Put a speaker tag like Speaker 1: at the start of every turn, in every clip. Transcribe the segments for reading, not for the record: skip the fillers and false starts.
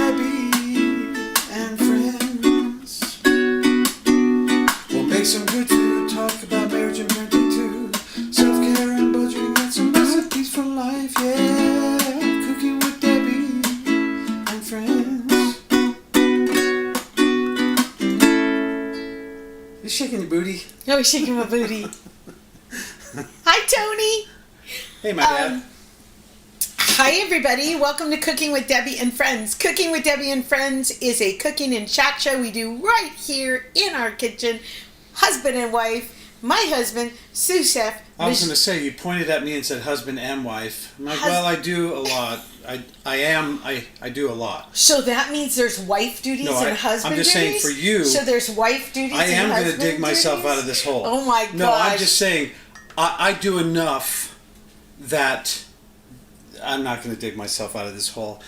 Speaker 1: Debi and friends. We'll make some good food, talk about marriage and parenting too. Self-care and budgeting and some recipes for life, yeah. Cooking with Debi and friends. You shaking your booty?
Speaker 2: No, he's shaking my booty. Hi, Tony.
Speaker 1: Hey, my dad.
Speaker 2: Hi, everybody. Welcome to Cooking with Debi and Friends. Cooking with Debi and Friends is a cooking and chat show we do right here in our kitchen. Husband and wife. My husband, sous chef.
Speaker 1: I was going to say, you pointed at me and said husband and wife. I'm like, well, I do a lot. I do a lot.
Speaker 2: So that means there's wife duties and husband duties?
Speaker 1: I'm just saying for you.
Speaker 2: So there's wife duties and husband duties?
Speaker 1: I am going to dig myself out of this hole.
Speaker 2: Oh my gosh.
Speaker 1: No, I'm just saying, I do enough that I'm not going to dig myself out of this hole.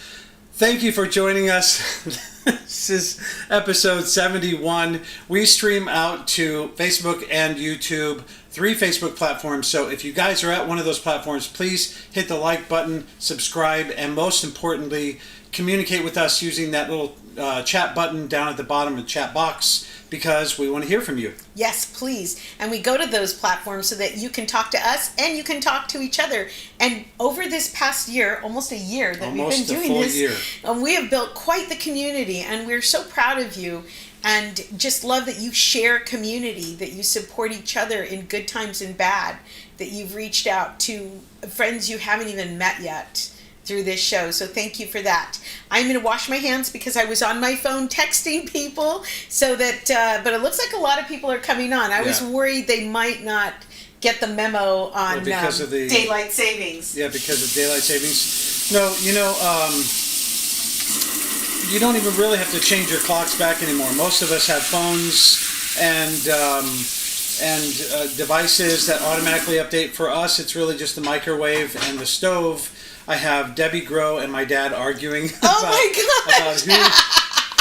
Speaker 1: Thank you for joining us. This is episode 71. We stream out to Facebook and YouTube, 3 Facebook platforms. So if you guys are at one of those platforms, please hit the like button, subscribe, and most importantly, communicate with us using that little chat button down at the bottom of the chat box, because we want to hear from you.
Speaker 2: Yes, please. And we go to those platforms so that you can talk to us and you can talk to each other. And over this past year, almost a year that we've been doing this, we have built quite the community, and we're so proud of you and just love that you share community, that you support each other in good times and bad, that you've reached out to friends you haven't even met yet through this show. So thank you for that. I'm going to wash my hands because I was on my phone texting people, so that but it looks like a lot of people are coming on. I was worried they might not get the memo on
Speaker 1: because of the
Speaker 2: daylight savings.
Speaker 1: Yeah, because of daylight savings. No, you don't even really have to change your clocks back anymore. Most of us have phones and devices that automatically update. For us, it's really just the microwave and the stove. I have Debi Grow and my dad arguing about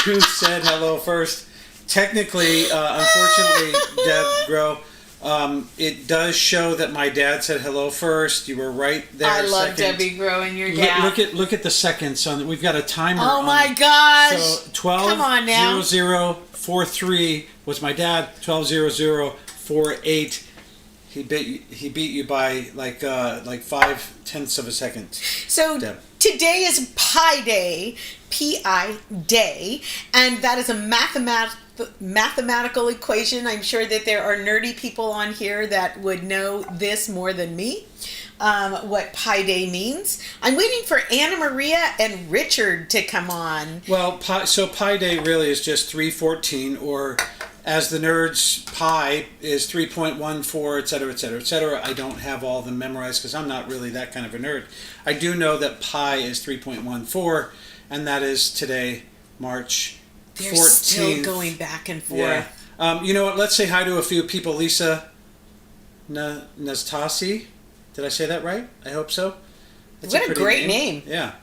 Speaker 1: who said hello first. Technically, unfortunately, Deb Grow, it does show that my dad said hello first. You were right there.
Speaker 2: I love Debi Grow and your dad.
Speaker 1: Look at the seconds on. We've got a timer.
Speaker 2: Oh my gosh!
Speaker 1: So 12:00:43 was my dad. 12:00:48. He beat you by like 0.5 of a second.
Speaker 2: So today is Pi Day, P-I Day, and that is a mathematical equation. I'm sure that there are nerdy people on here that would know this more than me. What Pi Day means. I'm waiting for Anna Maria and Richard to come on.
Speaker 1: Well, Pi Day really is just 314, or as the nerds, pi is 3.14, etc., etc., etc. I don't have all of them memorized because I'm not really that kind of a nerd. I do know that pi is 3.14, and that is today, March 14th.
Speaker 2: They're still going back and forth.
Speaker 1: Yeah. You know what? Let's say hi to a few people. Lisa Nastasi. Did I say that right? I hope so.
Speaker 2: What a great name.
Speaker 1: Yeah.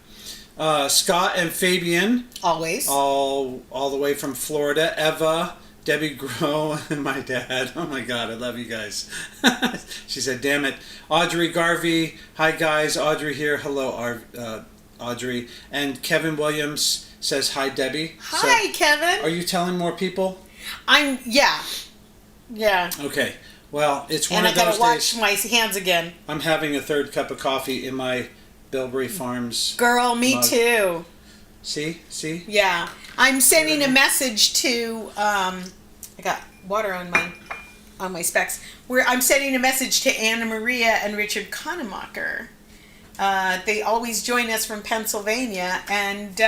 Speaker 1: Scott and Fabian.
Speaker 2: Always.
Speaker 1: All the way from Florida. Eva. Debi Grow and my dad. Oh my God, I love you guys. She said, damn it. Audrey Garvey. Hi guys, Audrey here. Hello, Audrey. And Kevin Williams says, hi Debi.
Speaker 2: Hi, so, Kevin.
Speaker 1: Are you telling more people?
Speaker 2: Yeah.
Speaker 1: Okay. Well, it's one of those days. And I gotta
Speaker 2: wash my hands again.
Speaker 1: I'm having a 3rd cup of coffee in my Bilberry Farms
Speaker 2: Girl, me
Speaker 1: mug.
Speaker 2: Too.
Speaker 1: See?
Speaker 2: Yeah. I'm sending a message to, I got water on my specs, where I'm sending a message to Anna Maria and Richard Konemacher. They always join us from Pennsylvania, and
Speaker 1: we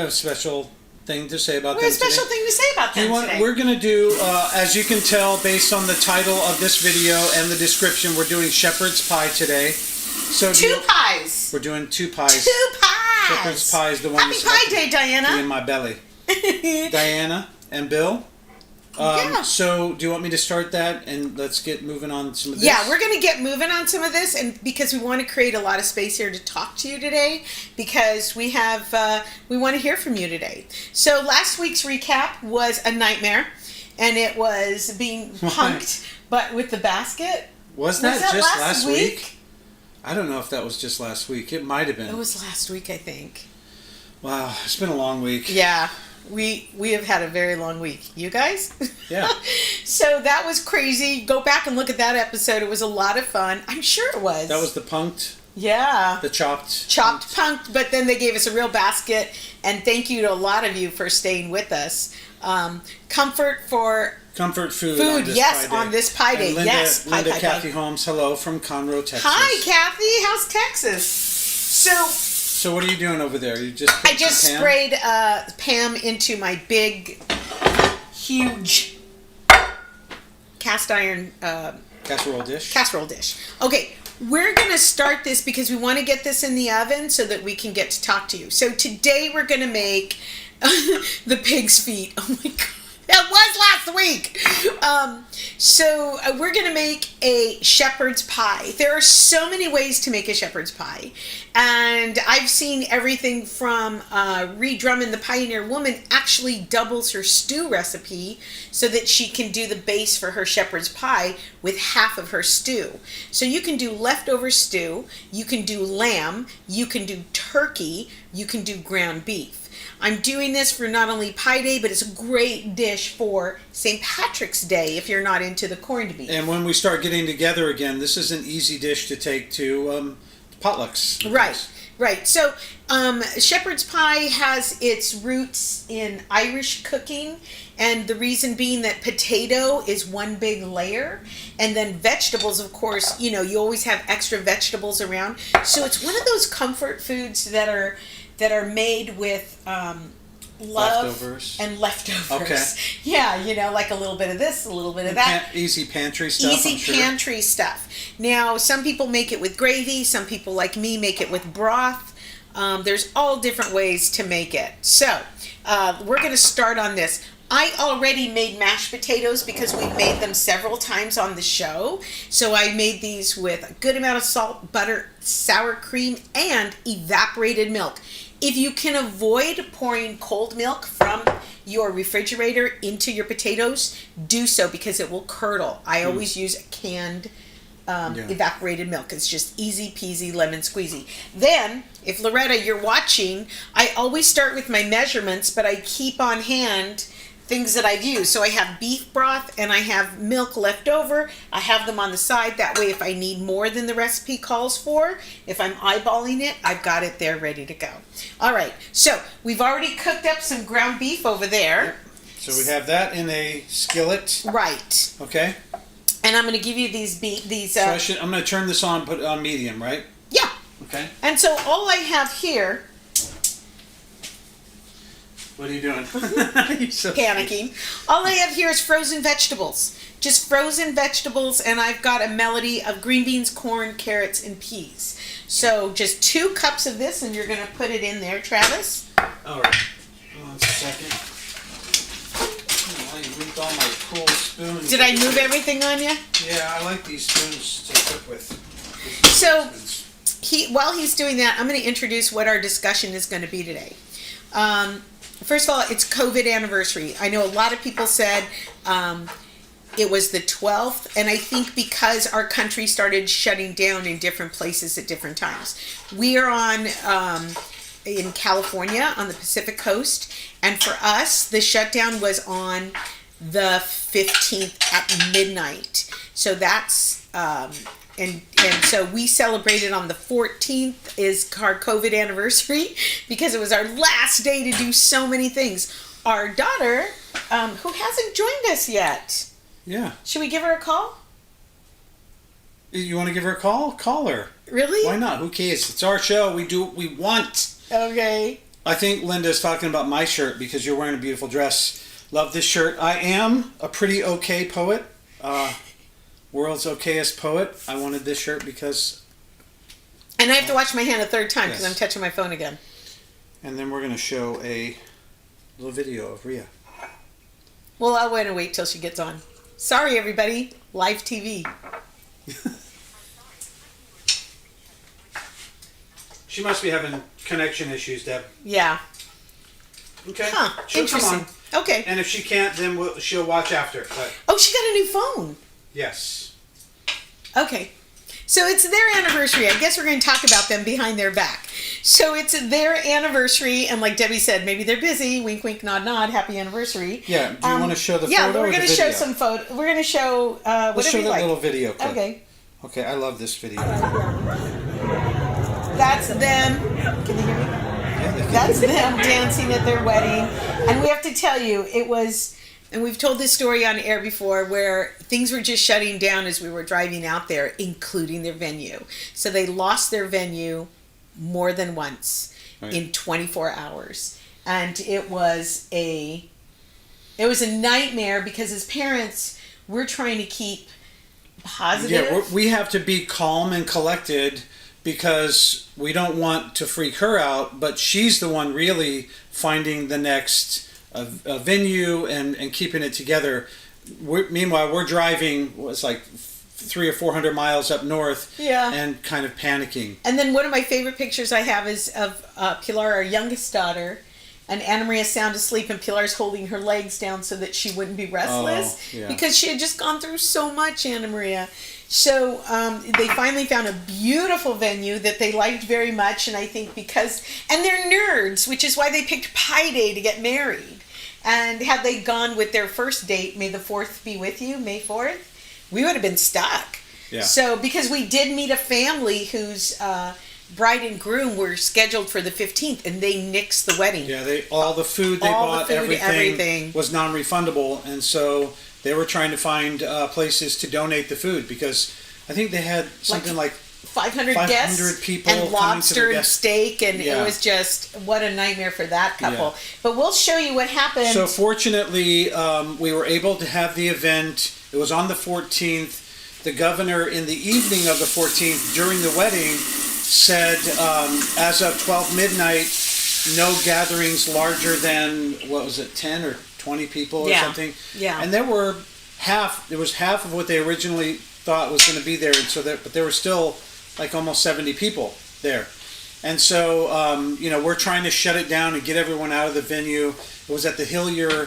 Speaker 1: have a special thing to say about them today.
Speaker 2: Today.
Speaker 1: We're going to do, as you can tell based on the title of this video and the description, we're doing shepherd's pie today. So
Speaker 2: pies.
Speaker 1: We're doing 2 pies.
Speaker 2: 2 pies.
Speaker 1: Shepherd's pie is the one
Speaker 2: Happy Pie Day, Diana.
Speaker 1: In my belly. Diana and Bill. So do you want me to start that and let's get moving on some of this?
Speaker 2: Yeah, we're going to get moving on some of this, and because we want to create a lot of space here to talk to you today, because we want to hear from you today. So last week's recap was a nightmare, and it was being punked, but with the basket.
Speaker 1: Was that just last week? I don't know if that was just last week. It might have been.
Speaker 2: It was last week, I think.
Speaker 1: Wow, it's been a long week.
Speaker 2: Yeah, we have had a very long week. You guys?
Speaker 1: Yeah.
Speaker 2: So that was crazy. Go back and look at that episode. It was a lot of fun. I'm sure it was.
Speaker 1: That was the punked.
Speaker 2: Yeah.
Speaker 1: The chopped
Speaker 2: Punked, but then they gave us a real basket. And thank you to a lot of you for staying with us. Comfort food on this
Speaker 1: yes,
Speaker 2: pie day. On this pie day.
Speaker 1: And Linda,
Speaker 2: yes,
Speaker 1: Linda Kathy Holmes, hello from Conroe, Texas.
Speaker 2: Hi, Kathy. How's Texas?
Speaker 1: So what are you doing over there?
Speaker 2: I just sprayed Pam into my big, huge cast iron
Speaker 1: casserole dish.
Speaker 2: Okay, we're going to start this because we want to get this in the oven so that we can get to talk to you. So today we're going to make the pig's feet. Oh my God. That was last week. So we're going to make a shepherd's pie. There are so many ways to make a shepherd's pie. And I've seen everything from Ree Drummond, the Pioneer Woman, actually doubles her stew recipe so that she can do the base for her shepherd's pie with half of her stew. So you can do leftover stew, you can do lamb, you can do turkey, you can do ground beef. I'm doing this for not only Pie Day, but it's a great dish for St. Patrick's Day if you're not into the corned beef.
Speaker 1: And when we start getting together again, this is an easy dish to take to potlucks.
Speaker 2: Right. So shepherd's pie has its roots in Irish cooking, and the reason being that potato is one big layer, and then vegetables, of course, you always have extra vegetables around. So it's one of those comfort foods that are made with love and leftovers.
Speaker 1: Okay.
Speaker 2: Yeah, like a little bit of this, a little bit of that.
Speaker 1: Easy pantry stuff.
Speaker 2: Pantry stuff. Now, some people make it with gravy. Some people, like me, make it with broth. There's all different ways to make it. So, we're going to start on this. I already made mashed potatoes because we've made them several times on the show. So I made these with a good amount of salt, butter, sour cream, and evaporated milk. If you can avoid pouring cold milk from your refrigerator into your potatoes, do so because it will curdle. I always use canned evaporated milk. It's just easy peasy lemon squeezy. Then, if Loretta, you're watching, I always start with my measurements, but I keep on hand things that I've used. So I have beef broth and I have milk left over. I have them on the side. That way, if I need more than the recipe calls for, if I'm eyeballing it, I've got it there ready to go. All right. So we've already cooked up some ground beef over there.
Speaker 1: Yep. So we have that in a skillet.
Speaker 2: Right.
Speaker 1: Okay.
Speaker 2: And I'm going to give you these.
Speaker 1: So I'm going to turn this on, put it on medium, right?
Speaker 2: Yeah.
Speaker 1: Okay.
Speaker 2: And so all I have here.
Speaker 1: What are you doing?
Speaker 2: You're so panicking. All I have here is frozen vegetables. Just frozen vegetables, and I've got a melody of green beans, corn, carrots, and peas. So just 2 cups of this, and you're going to put it in there, Travis.
Speaker 1: All right. Hold on a second. I moved all my cool spoons.
Speaker 2: Did I move everything on you?
Speaker 1: Yeah, I like these spoons to cook with.
Speaker 2: So while he's doing that, I'm going to introduce what our discussion is going to be today. First of all, it's COVID anniversary. I know a lot of people said it was the 12th, and I think because our country started shutting down in different places at different times. We are in California on the Pacific Coast, and for us, the shutdown was on the 15th at midnight. So that's and so we celebrated on the 14th is our COVID anniversary because it was our last day to do so many things. Our daughter, who hasn't joined us yet.
Speaker 1: Yeah.
Speaker 2: Should we give her a call?
Speaker 1: You want to give her a call? Call her.
Speaker 2: Really?
Speaker 1: Why not? Who cares? It's our show. We do what we want.
Speaker 2: Okay.
Speaker 1: I think Linda's talking about my shirt because you're wearing a beautiful dress. Love this shirt. I am a pretty okay poet. World's okayest poet. I wanted this shirt because...
Speaker 2: And I have to wash my hand a third time because I'm touching my phone again.
Speaker 1: And then we're going to show a little video of Rhea.
Speaker 2: Well, I'll wait till she gets on. Sorry, everybody. Live TV.
Speaker 1: She must be having connection issues, Deb.
Speaker 2: Yeah.
Speaker 1: Okay.
Speaker 2: Huh.
Speaker 1: She'll
Speaker 2: Interesting.
Speaker 1: Come on.
Speaker 2: Okay.
Speaker 1: And if she can't, then she'll watch after. But
Speaker 2: oh, she got a new phone.
Speaker 1: yes.
Speaker 2: Okay. So it's their anniversary. I guess we're going to talk about them behind their back. So it's their anniversary, and like Debbie said, maybe they're busy. Wink, wink, nod, nod. Happy anniversary.
Speaker 1: Yeah. Do you want to show the photo?
Speaker 2: Yeah, we're
Speaker 1: going to
Speaker 2: show some photo. We're going to show whatever
Speaker 1: Let's show
Speaker 2: you
Speaker 1: that
Speaker 2: like.
Speaker 1: little video clip.
Speaker 2: Okay.
Speaker 1: Okay, I love this video.
Speaker 2: That's them. Can they hear me?
Speaker 1: Yeah, they can.
Speaker 2: That's them dancing at their wedding. And we have to tell you, it was, and we've told this story on air before, where things were just shutting down as we were driving out there, including their venue. So they lost their venue more than once in 24 hours. And it was a nightmare because as parents, we're trying to keep positive.
Speaker 1: Yeah, we have to be calm and collected because we don't want to freak her out, but she's the one really finding the next venue and keeping it together. Meanwhile, we're driving, it's like 300 or 400 miles up north, and kind of panicking.
Speaker 2: And then one of my favorite pictures I have is of Pilar, our youngest daughter, and Anna Maria sound asleep, and Pilar's holding her legs down so that she wouldn't be restless because she had just gone through so much, Anna Maria. So they finally found a beautiful venue that they liked very much, and I think and they're nerds, which is why they picked Pi Day to get married. And had they gone with their first date, May the 4th be with you, May 4th, we would have been stuck. Yeah. So because we did meet a family whose bride and groom were scheduled for the 15th, and they nixed the wedding.
Speaker 1: Yeah, all the food they bought, everything was non-refundable, and so they were trying to find places to donate the food because I think they had something like 500
Speaker 2: guests
Speaker 1: people
Speaker 2: and lobster and steak, and it was just what a nightmare for that couple. Yeah. But we'll show you what happened.
Speaker 1: So fortunately, we were able to have the event. It was on the 14th. The governor, in the evening of the 14th, during the wedding, said as of 12 midnight, no gatherings larger than, 10 or 20 people or something. Yeah. And there was half of what they originally thought was going to be there, and so but there were still like almost 70 people there. And so, we're trying to shut it down and get everyone out of the venue. It was at the Hillier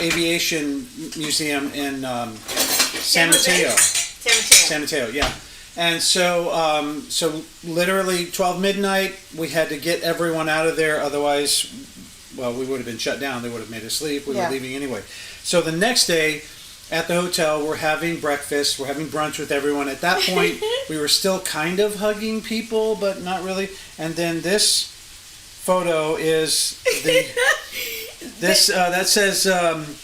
Speaker 1: Aviation Museum in San Mateo. San Mateo, yeah. And so, literally 12 midnight, we had to get everyone out of there. Otherwise, well, we would have been shut down. They would have made us leave. We were leaving anyway. So the next day, at the hotel, we're having breakfast. We're having brunch with everyone. At that point, we were still kind of hugging people, but not really. And then this photo is that says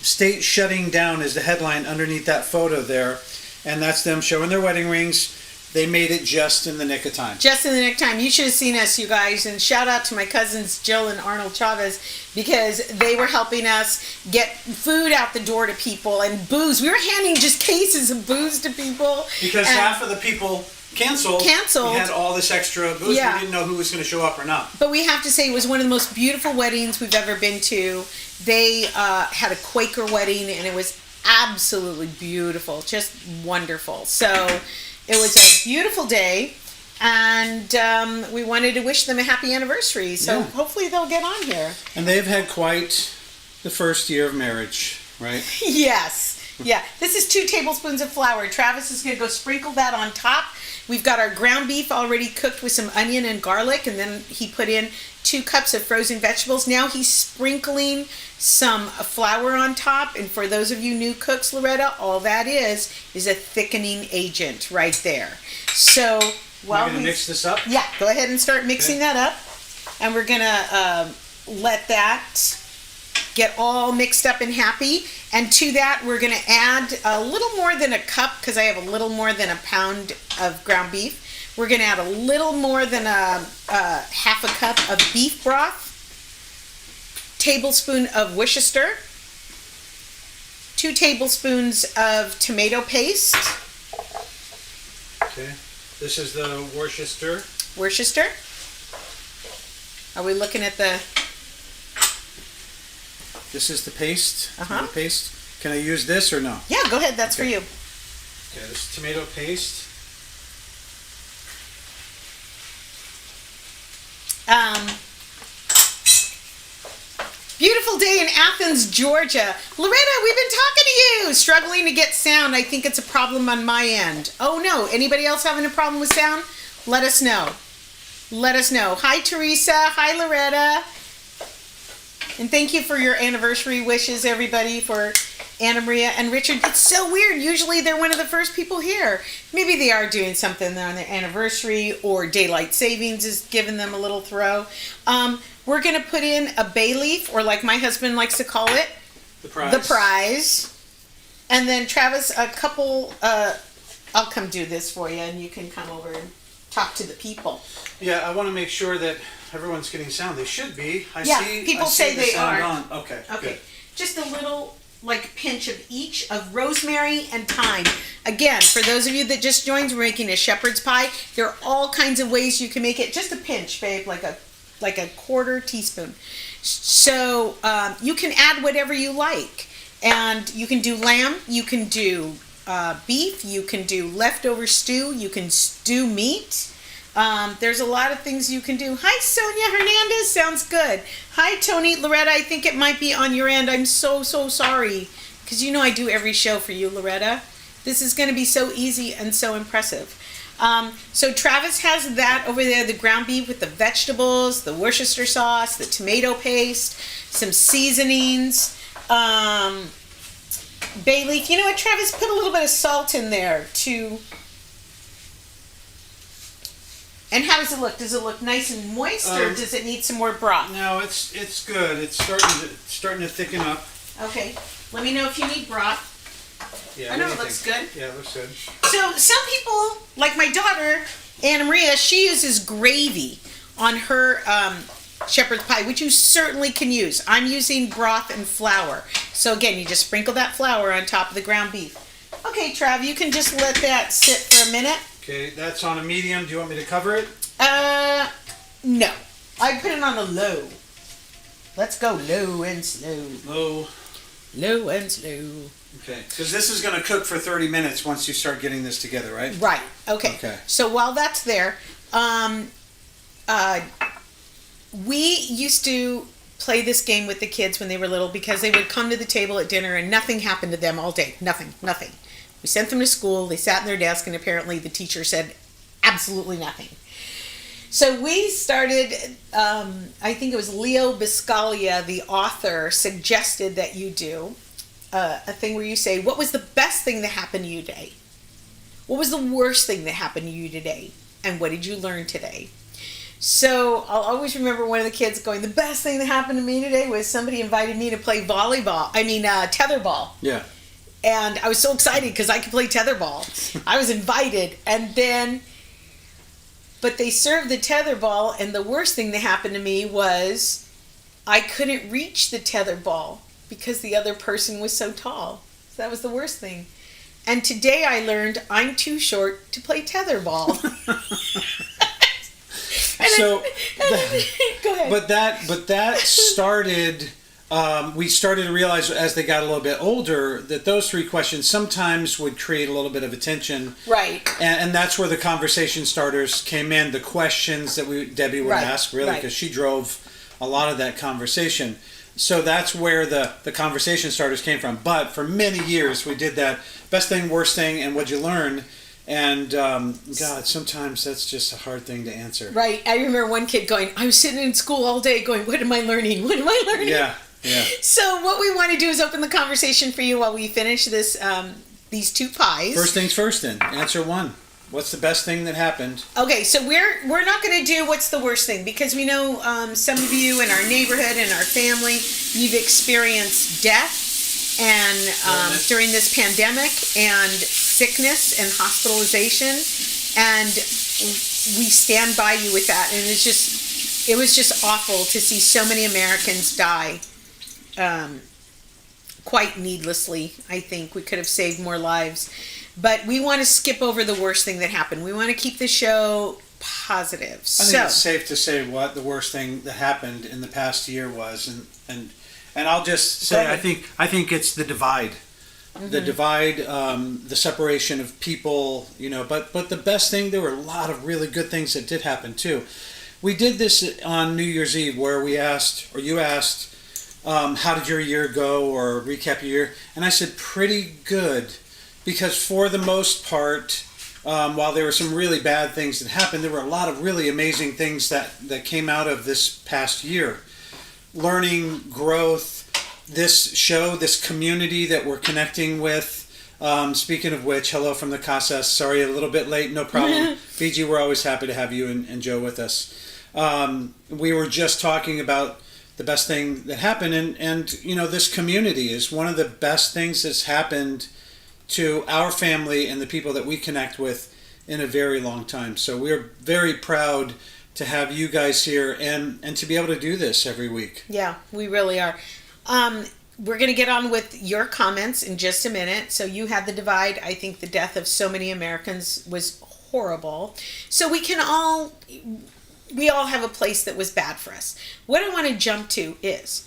Speaker 1: "State Shutting Down" is the headline underneath that photo there. And that's them showing their wedding rings. They made it just in the nick of time.
Speaker 2: Just in the nick of time. You should have seen us, you guys. And shout out to my cousins Jill and Arnold Chavez because they were helping us get food out the door to people and booze. We were handing just cases of booze to people.
Speaker 1: Because half of the people canceled. We had all this extra booze. Yeah. We didn't know who was going to show up or not.
Speaker 2: But we have to say it was one of the most beautiful weddings we've ever been to. They had a Quaker wedding, and it was absolutely beautiful, just wonderful. So it was a beautiful day, and we wanted to wish them a happy anniversary. So hopefully they'll get on here.
Speaker 1: And they've had quite the first year of marriage, right?
Speaker 2: Yes. Yeah. This is 2 tablespoons of flour. Travis is going to go sprinkle that on top. We've got our ground beef already cooked with some onion and garlic, and then he put in 2 cups of frozen vegetables. Now he's sprinkling some flour on top, and for those of you new cooks, Loretta, all that is a thickening agent right there. So
Speaker 1: while we're going to mix this up?
Speaker 2: Yeah, go ahead and start mixing that up, and we're going to let that get all mixed up and happy. And to that, we're going to add a little more than a cup, because I have a little more than a pound of ground beef. We're going to add a little more than a half a cup of beef broth, tablespoon of Worcester, 2 tablespoons of tomato paste.
Speaker 1: Okay, this is the Worcester.
Speaker 2: Worcester. Are we looking at the...
Speaker 1: This is the paste. The paste. Can I use this or no?
Speaker 2: Yeah, go ahead. That's for you.
Speaker 1: Okay, this is tomato paste.
Speaker 2: Beautiful beautiful day in Athens, Georgia. Loretta, we've been talking to you. Struggling to get sound. I think it's a problem on my end. Oh no, anybody else having a problem with sound? Let us know. Let us know. Hi, Teresa. Hi, Loretta. And thank you for your anniversary wishes, everybody, for Anna Maria and Richard. It's so weird. Usually they're one of the first people here. Maybe they are doing something on their anniversary, or daylight savings is giving them a little throw. We're going to put in a bay leaf, or like my husband likes to call it,
Speaker 1: the
Speaker 2: prize. And then Travis, a couple, I'll come do this for you, and you can come over and talk to the people.
Speaker 1: Yeah, I want to make sure that everyone's getting sound. They should be.
Speaker 2: People say they are.
Speaker 1: Okay.
Speaker 2: Okay.
Speaker 1: Good.
Speaker 2: Just a little pinch of each of rosemary and thyme. Again, for those of you that just joined, we're making a shepherd's pie. There are all kinds of ways you can make it. Just a pinch, babe, like a quarter teaspoon. So you can add whatever you like, and you can do lamb, you can do beef, you can do leftover stew, you can stew meat. There's a lot of things you can do. Hi, Sonia Hernandez. Sounds good. Hi, Tony. Loretta, I think it might be on your end. I'm so sorry. Because you know I do every show for you, Loretta. This is going to be so easy and so impressive. So Travis has that over there, the ground beef with the vegetables, the Worcester sauce, the tomato paste, some seasonings, bay leaf. You know what, Travis? Put a little bit of salt in there too. And how does it look? Does it look nice and moist, or does it need some more broth?
Speaker 1: No, it's good. It's starting to thicken up.
Speaker 2: Okay. Let me know if you need broth.
Speaker 1: Yeah,
Speaker 2: I know it looks good.
Speaker 1: Yeah, it looks good.
Speaker 2: So some people, like my daughter, Anna Maria, she uses gravy on her shepherd's pie, which you certainly can use. I'm using broth and flour. So again, you just sprinkle that flour on top of the ground beef. Okay, Trav, you can just let that sit for a minute.
Speaker 1: Okay, that's on a medium. Do you want me to cover it?
Speaker 2: No. I put it on a low. Let's go low and slow. Low and slow.
Speaker 1: Okay, because this is going to cook for 30 minutes once you start getting this together, right?
Speaker 2: Right. Okay. So while that's there, we used to play this game with the kids when they were little, because they would come to the table at dinner and nothing happened to them all day. Nothing. We sent them to school, they sat in their desk, and apparently the teacher said absolutely nothing. So we started, I think it was Leo Biscaglia, the author, suggested that you do a thing where you say, what was the best thing that happened to you today? What was the worst thing that happened to you today? And what did you learn today? So I'll always remember one of the kids going, the best thing that happened to me today was somebody invited me to play tetherball.
Speaker 1: Yeah.
Speaker 2: And I was so excited because I could play tetherball. I was invited. But they served the tetherball, and the worst thing that happened to me was I couldn't reach the tetherball because the other person was so tall. So that was the worst thing. And today I learned I'm too short to play tetherball. Go ahead.
Speaker 1: But that started... we started to realize as they got a little bit older that those three questions sometimes would create a little bit of attention.
Speaker 2: Right.
Speaker 1: And that's where the conversation starters came in, the questions that Debbie would ask, really, because she drove a lot of that conversation. So that's where the conversation starters came from. But for many years, we did that best thing, worst thing, and what'd you learn? And, God, sometimes that's just a hard thing to answer.
Speaker 2: Right. I remember one kid going, I was sitting in school all day going, what am I learning? What am I learning?
Speaker 1: Yeah. Yeah.
Speaker 2: So what we want to do is open the conversation for you while we finish this these two pies.
Speaker 1: First things first, then. Answer one. What's the best thing that happened?
Speaker 2: Okay, so we're not going to do what's the worst thing, because we know some of you in our neighborhood and our family, you've experienced death and during this pandemic, and sickness and hospitalization, and we stand by you with that. And it was just awful to see so many Americans die. Quite needlessly. I think we could have saved more lives, but we want to skip over the worst thing that happened. We want to keep the show positive.
Speaker 1: I think it's safe to say what the worst thing that happened in the past year was, and I'll just say I think it's the divide, the divide, the separation of people, But the best thing, there were a lot of really good things that did happen too. We did this on New Year's Eve, where you asked how did your year go, or recap your year. And I said, pretty good. Because for the most part, while there were some really bad things that happened, there were a lot of really amazing things that came out of this past year. Learning, growth, this show, this community that we're connecting with. Speaking of which, hello from the Casas. Sorry, a little bit late, no problem. Fiji, we're always happy to have you and Joe with us. We were just talking about the best thing that happened, and this community is one of the best things that's happened to our family and the people that we connect with in a very long time. So we're very proud to have you guys here and to be able to do this every week.
Speaker 2: Yeah, we really are. We're going to get on with your comments in just a minute. So you had the divide. I think the death of so many Americans was horrible. So we all have a place that was bad for us. What I want to jump to is,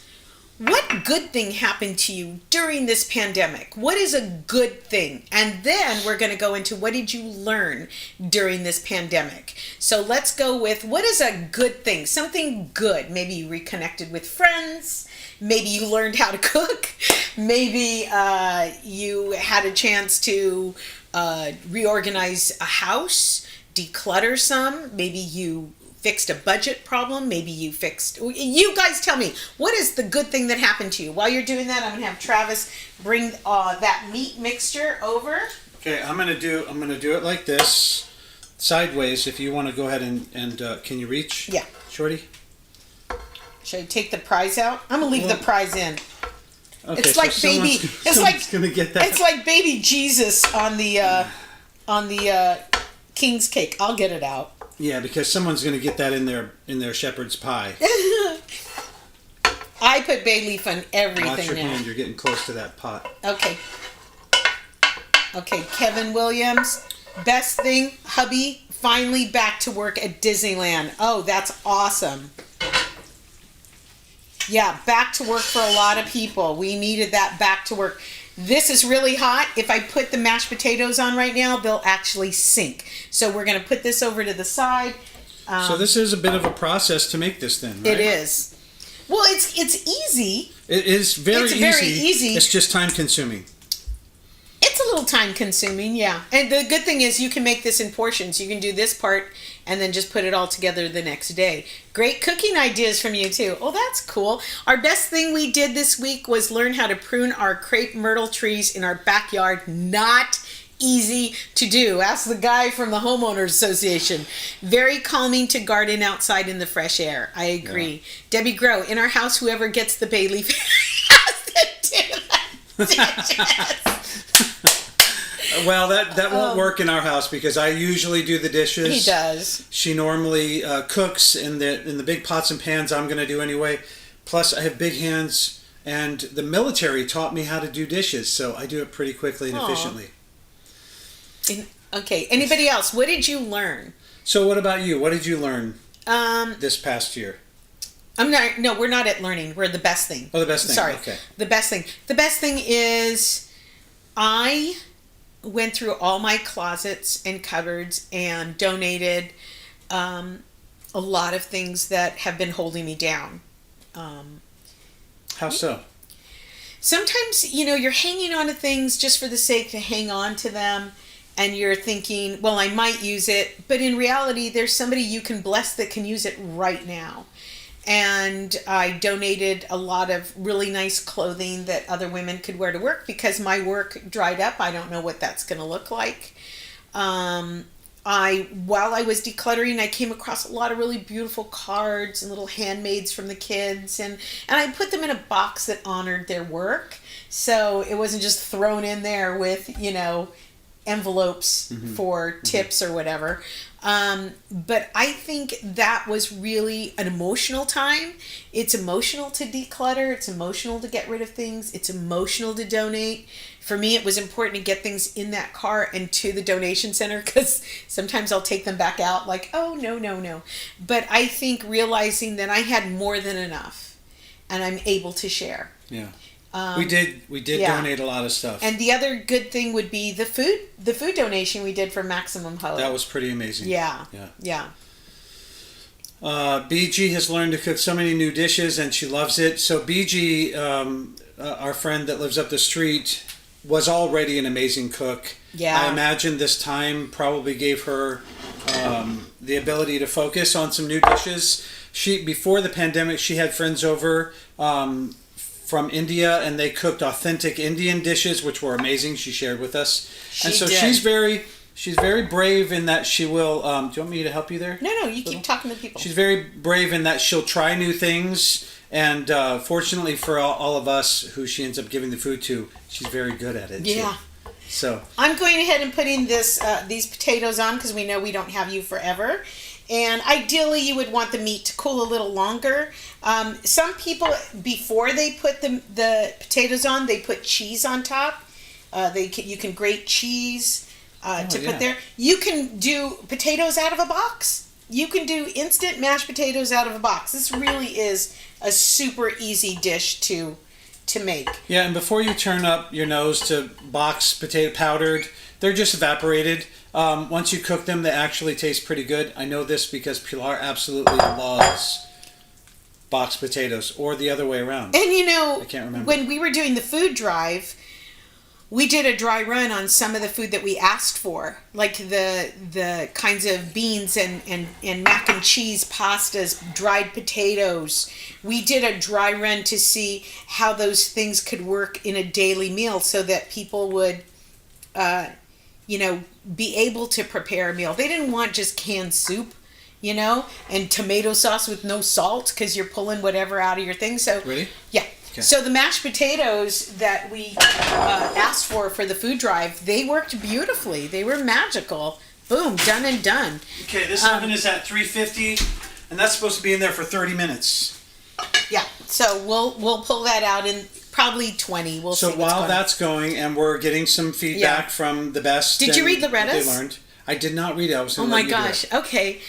Speaker 2: what good thing happened to you during this pandemic? What is a good thing? And then we're going to go into, what did you learn during this pandemic? So let's go with, what is a good thing? Something good. Maybe you reconnected with friends. Maybe you learned how to cook. Maybe you had a chance to reorganize a house, declutter some. Maybe you fixed a budget problem. Maybe you guys tell me, what is the good thing that happened to you? While you're doing that, I'm going to have Travis bring that meat mixture over.
Speaker 1: Okay, I'm gonna do it like this, sideways. If you want to go ahead and can you reach?
Speaker 2: Yeah.
Speaker 1: Shorty?
Speaker 2: Should I take the prize out? I'm gonna leave the prize in.
Speaker 1: Okay,
Speaker 2: it's like baby.
Speaker 1: Gonna get that.
Speaker 2: It's like baby Jesus on the king's cake. I'll get it out.
Speaker 1: Yeah, because someone's gonna get that in their shepherd's pie.
Speaker 2: I put bay leaf on everything.
Speaker 1: Watch your
Speaker 2: now.
Speaker 1: hand. You're getting close to that pot.
Speaker 2: Okay. Okay, Kevin Williams. Best thing, hubby finally back to work at Disneyland. Oh, that's awesome. Yeah, back to work for a lot of people. We needed that back to work. This is really hot. If I put the mashed potatoes on right now, they'll actually sink. So we're going to put this over to the side.
Speaker 1: So this is a bit of a process to make this then, right?
Speaker 2: It is. Well, it's easy.
Speaker 1: It is very easy.
Speaker 2: Very easy.
Speaker 1: It's just time consuming.
Speaker 2: It's a little time consuming, yeah. And the good thing is you can make this in portions. You can do this part and then just put it all together the next day. Great cooking ideas from you too. Oh, that's cool. Our best thing we did this week was learn how to prune our crepe myrtle trees in our backyard. Not easy to do. Ask the guy from the homeowners association. Very calming to garden outside in the fresh air. I agree. Yeah. Debbie Grow, in our house, whoever gets the bay leaf has to do that.
Speaker 1: Well, that won't work in our house because I usually do the dishes.
Speaker 2: He does.
Speaker 1: She normally cooks in the big pots and pans I'm going to do anyway. Plus, I have big hands, and the military taught me how to do dishes, so I do it pretty quickly and efficiently.
Speaker 2: Okay. Anybody else? What did you learn?
Speaker 1: So, what about you? What did you learn this past year?
Speaker 2: No, we're not at learning. We're the best thing.
Speaker 1: Oh, the best thing.
Speaker 2: Sorry.
Speaker 1: Okay.
Speaker 2: The best thing. The best thing is I went through all my closets and cupboards and donated a lot of things that have been holding me down.
Speaker 1: How so?
Speaker 2: Sometimes, you're hanging on to things just for the sake to hang on to them. And you're thinking, well, I might use it. But in reality, there's somebody you can bless that can use it right now. And I donated a lot of really nice clothing that other women could wear to work because my work dried up. I don't know what that's going to look like. While I was decluttering, I came across a lot of really beautiful cards and little handmaids from the kids. And I put them in a box that honored their work. So it wasn't just thrown in there with, envelopes for tips or whatever. But I think that was really an emotional time. It's emotional to declutter. It's emotional to get rid of things. It's emotional to donate. For me, it was important to get things in that car and to the donation center because sometimes I'll take them back out like, oh, no. But I think realizing that I had more than enough and I'm able to share.
Speaker 1: Yeah. We did donate a lot of stuff.
Speaker 2: And the other good thing would be the food donation we did for Maximum Hope.
Speaker 1: That was pretty amazing.
Speaker 2: Yeah.
Speaker 1: BG has learned to cook so many new dishes, and she loves it. So BG, our friend that lives up the street, was already an amazing cook.
Speaker 2: Yeah.
Speaker 1: I imagine this time probably gave her the ability to focus on some new dishes. Before the pandemic, she had friends over from India, and they cooked authentic Indian dishes, which were amazing. She shared with us. She's very brave in that she will... do you want me to help you there?
Speaker 2: No, you keep talking to people.
Speaker 1: She's very brave in that she'll try new things. And fortunately for all of us who she ends up giving the food to, she's very good at it.
Speaker 2: Yeah.
Speaker 1: Too. So
Speaker 2: I'm going ahead and putting these potatoes on because we know we don't have you forever. And ideally, you would want the meat to cool a little longer. Some people, before they put the potatoes on, they put cheese on top. You can grate cheese put there. You can do potatoes out of a box. You can do instant mashed potatoes out of a box. This really is a super easy dish to make.
Speaker 1: Yeah, and before you turn up your nose to box potato powdered, they're just evaporated. Once you cook them, they actually taste pretty good. I know this because Pilar absolutely loves boxed potatoes, or the other way around.
Speaker 2: And
Speaker 1: I can't remember.
Speaker 2: When we were doing the food drive, we did a dry run on some of the food that we asked for, like the kinds of beans and mac and cheese pastas, dried potatoes. We did a dry run to see how those things could work in a daily meal so that people would, be able to prepare a meal. They didn't want just canned soup, and tomato sauce with no salt because you're pulling whatever out of your thing. So,
Speaker 1: Ready?
Speaker 2: Yeah.
Speaker 1: Okay.
Speaker 2: So the mashed potatoes that we asked for the food drive, they worked beautifully. They were magical. Boom, done and done.
Speaker 1: Okay, this oven is at 350, and that's supposed to be in there for 30 minutes.
Speaker 2: Yeah, so we'll pull that out in probably 20. We'll see what's
Speaker 1: while
Speaker 2: going
Speaker 1: that's going, and we're getting some feedback from the best.
Speaker 2: Did you read Loretta's?
Speaker 1: They learned. I did not read it. I was going to
Speaker 2: let you do it. Okay.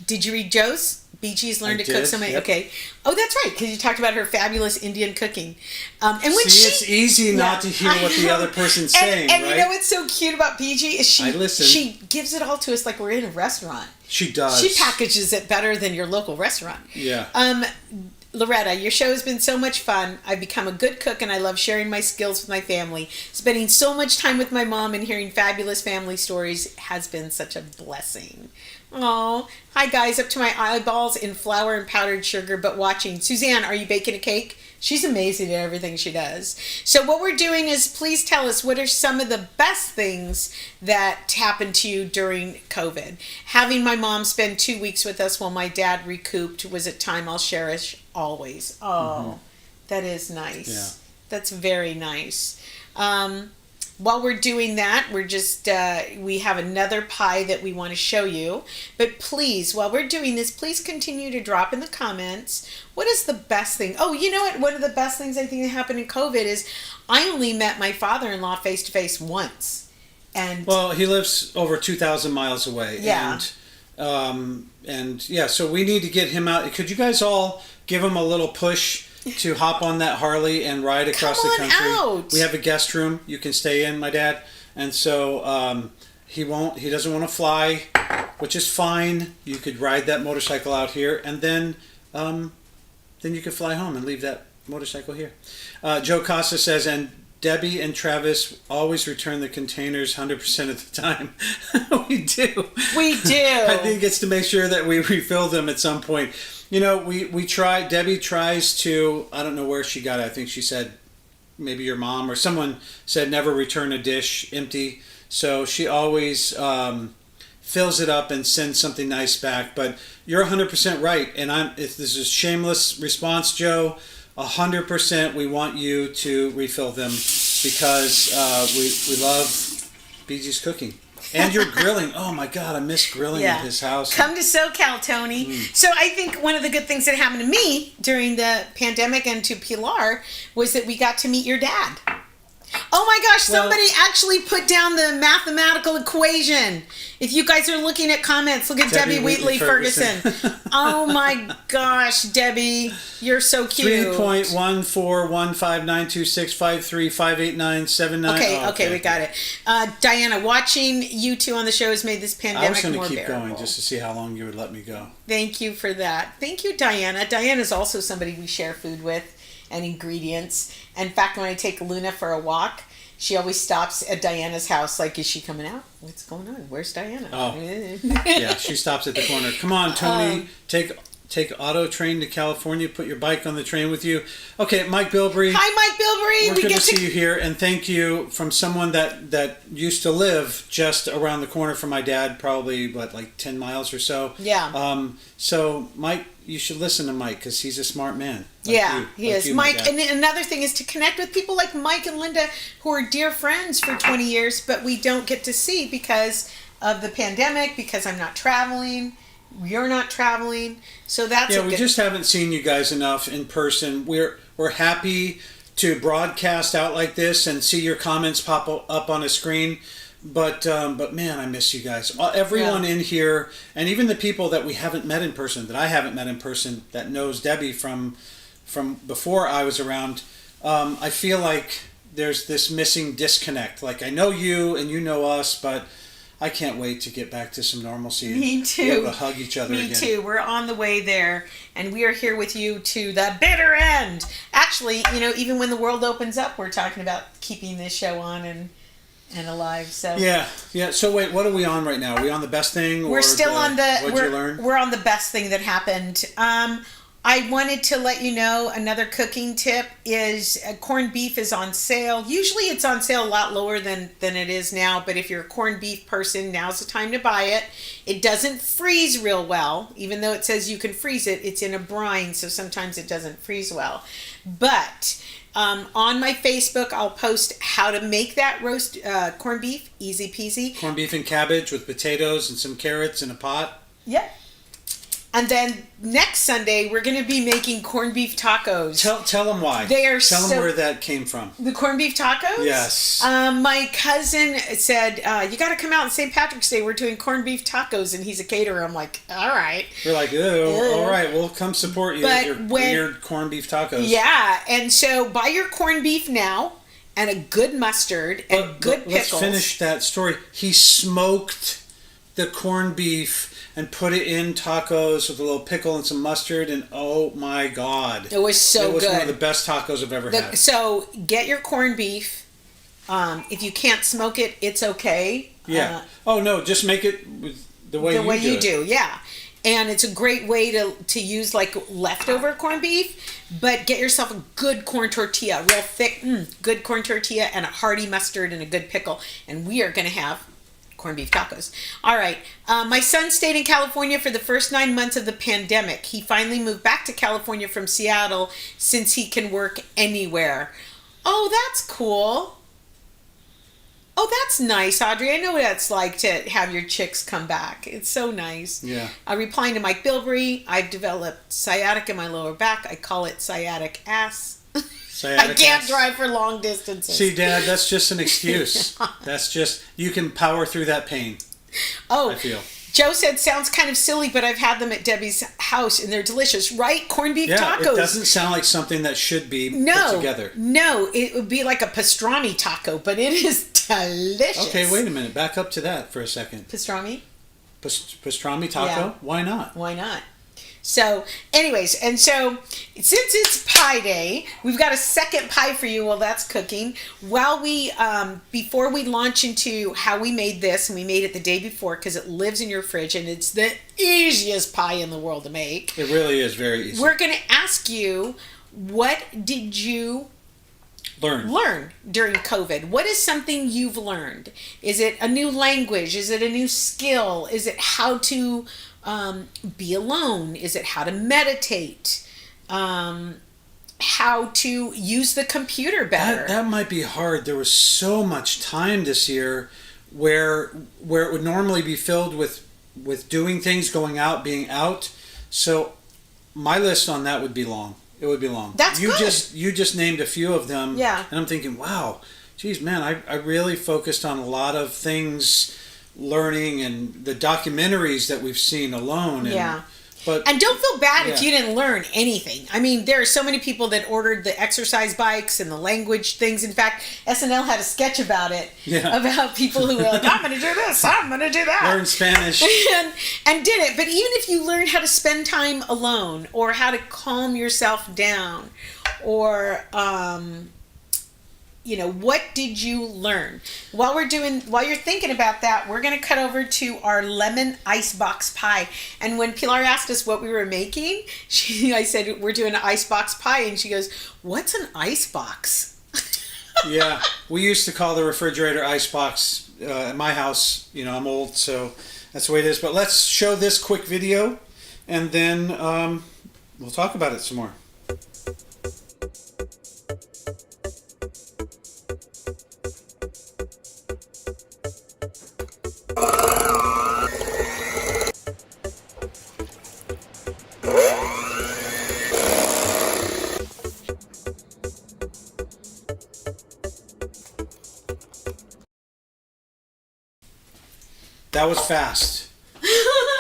Speaker 2: Did you read Joe's? BG's learned to cook so many. Yep. Okay. Oh, that's right, because you talked about her fabulous Indian cooking. And when
Speaker 1: it's easy not to hear what the other person's saying,
Speaker 2: and
Speaker 1: right?
Speaker 2: you know what's so cute about BG is she gives it all to us like we're in a restaurant.
Speaker 1: She does.
Speaker 2: She packages it better than your local restaurant.
Speaker 1: Yeah.
Speaker 2: Loretta, your show has been so much fun. I've become a good cook and I love sharing my skills with my family. Spending so much time with my mom and hearing fabulous family stories has been such a blessing. Oh, hi guys, up to my eyeballs in flour and powdered sugar, but watching. Suzanne, are you baking a cake? She's amazing at everything she does. So what we're doing is, please tell us, what are some of the best things that happened to you during COVID? Having my mom spend 2 weeks with us while my dad recouped was a time I'll cherish always. Oh, that is nice.
Speaker 1: Yeah.
Speaker 2: That's very nice. While we're doing that, we're just, we have another pie that we want to show you. But please, while we're doing this, please continue to drop in the comments. What is the best thing? Oh, you know what? One of the best things I think that happened in COVID is I only met my father-in-law face-to-face once.
Speaker 1: Well, he lives over 2,000 miles away.
Speaker 2: Yeah.
Speaker 1: And yeah, so we need to get him out. Could you guys all give him a little push to hop on that Harley and ride across the country?
Speaker 2: Out.
Speaker 1: We have a guest room you can stay in, my dad. And so he doesn't want to fly, which is fine. You could ride that motorcycle out here, and then you could fly home and leave that motorcycle here. Joe Costa says, and Debi and Travis always return the containers 100% of the time. We do.
Speaker 2: We do.
Speaker 1: I think it's to make sure that we refill them at some point. We try. Debi tries to. I don't know where she got it. I think she said maybe your mom or someone said never return a dish empty. So she always fills it up and sends something nice back. But you're 100% right. And if this is a shameless response, Joe, 100% we want you to refill them because we love BG's cooking. And you're grilling. Oh my God, I miss grilling at his house.
Speaker 2: Come to SoCal, Tony. So I think one of the good things that happened to me during the pandemic and to Pilar was that we got to meet your dad. Oh my gosh, somebody actually put down the mathematical equation. If you guys are looking at comments, look at Debbie Wheatley Ferguson. Oh my gosh, Debbie, you're so cute.
Speaker 1: 3.1415926535897.
Speaker 2: Okay, we got it. Diana, watching you two on the show has made this pandemic more bearable.
Speaker 1: I was going to keep going just to see how long you would let me go.
Speaker 2: Thank you for that. Thank you, Diana. Diana's also somebody we share food with and ingredients. In fact, when I take Luna for a walk, she always stops at Diana's house. Like, is she coming out? What's going on? Where's Diana?
Speaker 1: Oh, yeah, she stops at the corner. Come on, Tony, take auto train to California. Put your bike on the train with you. Okay, Mike Bilbrey.
Speaker 2: Hi, Mike Bilbrey.
Speaker 1: We're good to see you here, and thank you from someone that used to live just around the corner from my dad, probably like 10 miles or so.
Speaker 2: Yeah.
Speaker 1: So Mike, you should listen to Mike because he's a smart man.
Speaker 2: He is. Mike, and another thing is to connect with people like Mike and Linda, who are dear friends for 20 years, but we don't get to see because of the pandemic. Because I'm not traveling. You're not traveling, so that's
Speaker 1: we just haven't seen you guys enough in person. We're happy to broadcast out like this and see your comments pop up on a screen, but man, I miss you guys. Everyone in here, and even the people that we haven't met in person, that I haven't met in person, that knows Debbie from before I was around. I feel like there's this missing disconnect. Like, I know you and you know us, but I can't wait to get back to some normalcy.
Speaker 2: Me too.
Speaker 1: Be able to hug each other again.
Speaker 2: Me too. We're on the way there, and we are here with you to the bitter end. Actually, even when the world opens up, we're talking about keeping this show on and alive. So
Speaker 1: yeah. So wait, what are we on right now? Are we on the best thing?
Speaker 2: We're still on the.
Speaker 1: What'd you learn?
Speaker 2: We're on the best thing that happened. I wanted to let you know another cooking tip is corned beef is on sale. Usually it's on sale a lot lower than it is now, but if you're a corned beef person, now's the time to buy it. It doesn't freeze real well, even though it says you can freeze it. It's in a brine, so sometimes it doesn't freeze well. But on my Facebook, I'll post how to make that roast corned beef, easy peasy.
Speaker 1: Corned beef and cabbage with potatoes and some carrots in a pot.
Speaker 2: Yep. And then next Sunday, we're going to be making corned beef tacos.
Speaker 1: Tell them why. Tell them where that came from.
Speaker 2: The corned beef tacos?
Speaker 1: Yes.
Speaker 2: My cousin said, you got to come out on St. Patrick's Day. We're doing corned beef tacos, and he's a caterer. I'm like, all right.
Speaker 1: We're like, all right, we'll come support you with your weird corned beef tacos.
Speaker 2: Yeah, and so buy your corned beef now, and a good mustard, and good pickles.
Speaker 1: Let's finish that story. He smoked the corned beef and put it in tacos with a little pickle and some mustard, and oh my God.
Speaker 2: It was so good. It was
Speaker 1: one of the best tacos I've ever had.
Speaker 2: So get your corned beef. If you can't smoke it, it's okay.
Speaker 1: Yeah. No, just make it the way you do.
Speaker 2: Yeah. And it's a great way to use like leftover corned beef, but get yourself a good corn tortilla, real thick, good corn tortilla, and a hearty mustard and a good pickle. And we are going to have corned beef tacos. All right. My son stayed in California for the first 9 months of the pandemic. He finally moved back to California from Seattle since he can work anywhere. Oh, that's cool. Oh, that's nice, Audrey. I know what that's like to have your chicks come back. It's so nice.
Speaker 1: Yeah.
Speaker 2: Replying to Mike Bilbrey, I've developed sciatic in my lower back. I call it sciatic ass. I can't drive for long distances.
Speaker 1: See, Dad, that's just an excuse. That's just, you can power through that pain.
Speaker 2: Oh,
Speaker 1: I feel.
Speaker 2: Joe said, sounds kind of silly, but I've had them at Debbie's house, and they're delicious, right? Corned beef tacos.
Speaker 1: It doesn't sound like something that should be put together.
Speaker 2: No, it would be like a pastrami taco, but it is delicious.
Speaker 1: Okay, wait a minute. Back up to that for a second.
Speaker 2: Pastrami?
Speaker 1: Pastrami taco?
Speaker 2: Yeah.
Speaker 1: Why not?
Speaker 2: Why not? So, anyways, and so since it's Pie Day, we've got a second pie for you while that's cooking. While we, before we launch into how we made this, and we made it the day before because it lives in your fridge and it's the easiest pie in the world to make.
Speaker 1: It really is very easy.
Speaker 2: We're going to ask you, what did you learn during COVID? What is something you've learned? Is it a new language? Is it a new skill? Is it how to be alone? Is it how to meditate? How to use the computer better?
Speaker 1: That might be hard. There was so much time this year where it would normally be filled with doing things, going out, being out. So my list on that would be long. It would be long.
Speaker 2: That's good.
Speaker 1: You just named a few of them.
Speaker 2: Yeah.
Speaker 1: And I'm thinking, wow, geez, man, I really focused on a lot of things, learning, and the documentaries that we've seen alone. And,
Speaker 2: and don't feel bad if you didn't learn anything. I mean, there are so many people that ordered the exercise bikes and the language things. In fact, SNL had a sketch about it, about people who were like, I'm going to do this, I'm going to do that.
Speaker 1: Learn Spanish.
Speaker 2: and did it. But even if you learned how to spend time alone, or how to calm yourself down, or... what did you learn? While you're thinking about that, we're going to cut over to our lemon icebox pie. And when Pilar asked us what we were making, I said, we're doing an icebox pie. And she goes, what's an icebox?
Speaker 1: Yeah, we used to call the refrigerator icebox at my house. I'm old, so that's the way it is. But let's show this quick video, and then we'll talk about it some more. That was fast.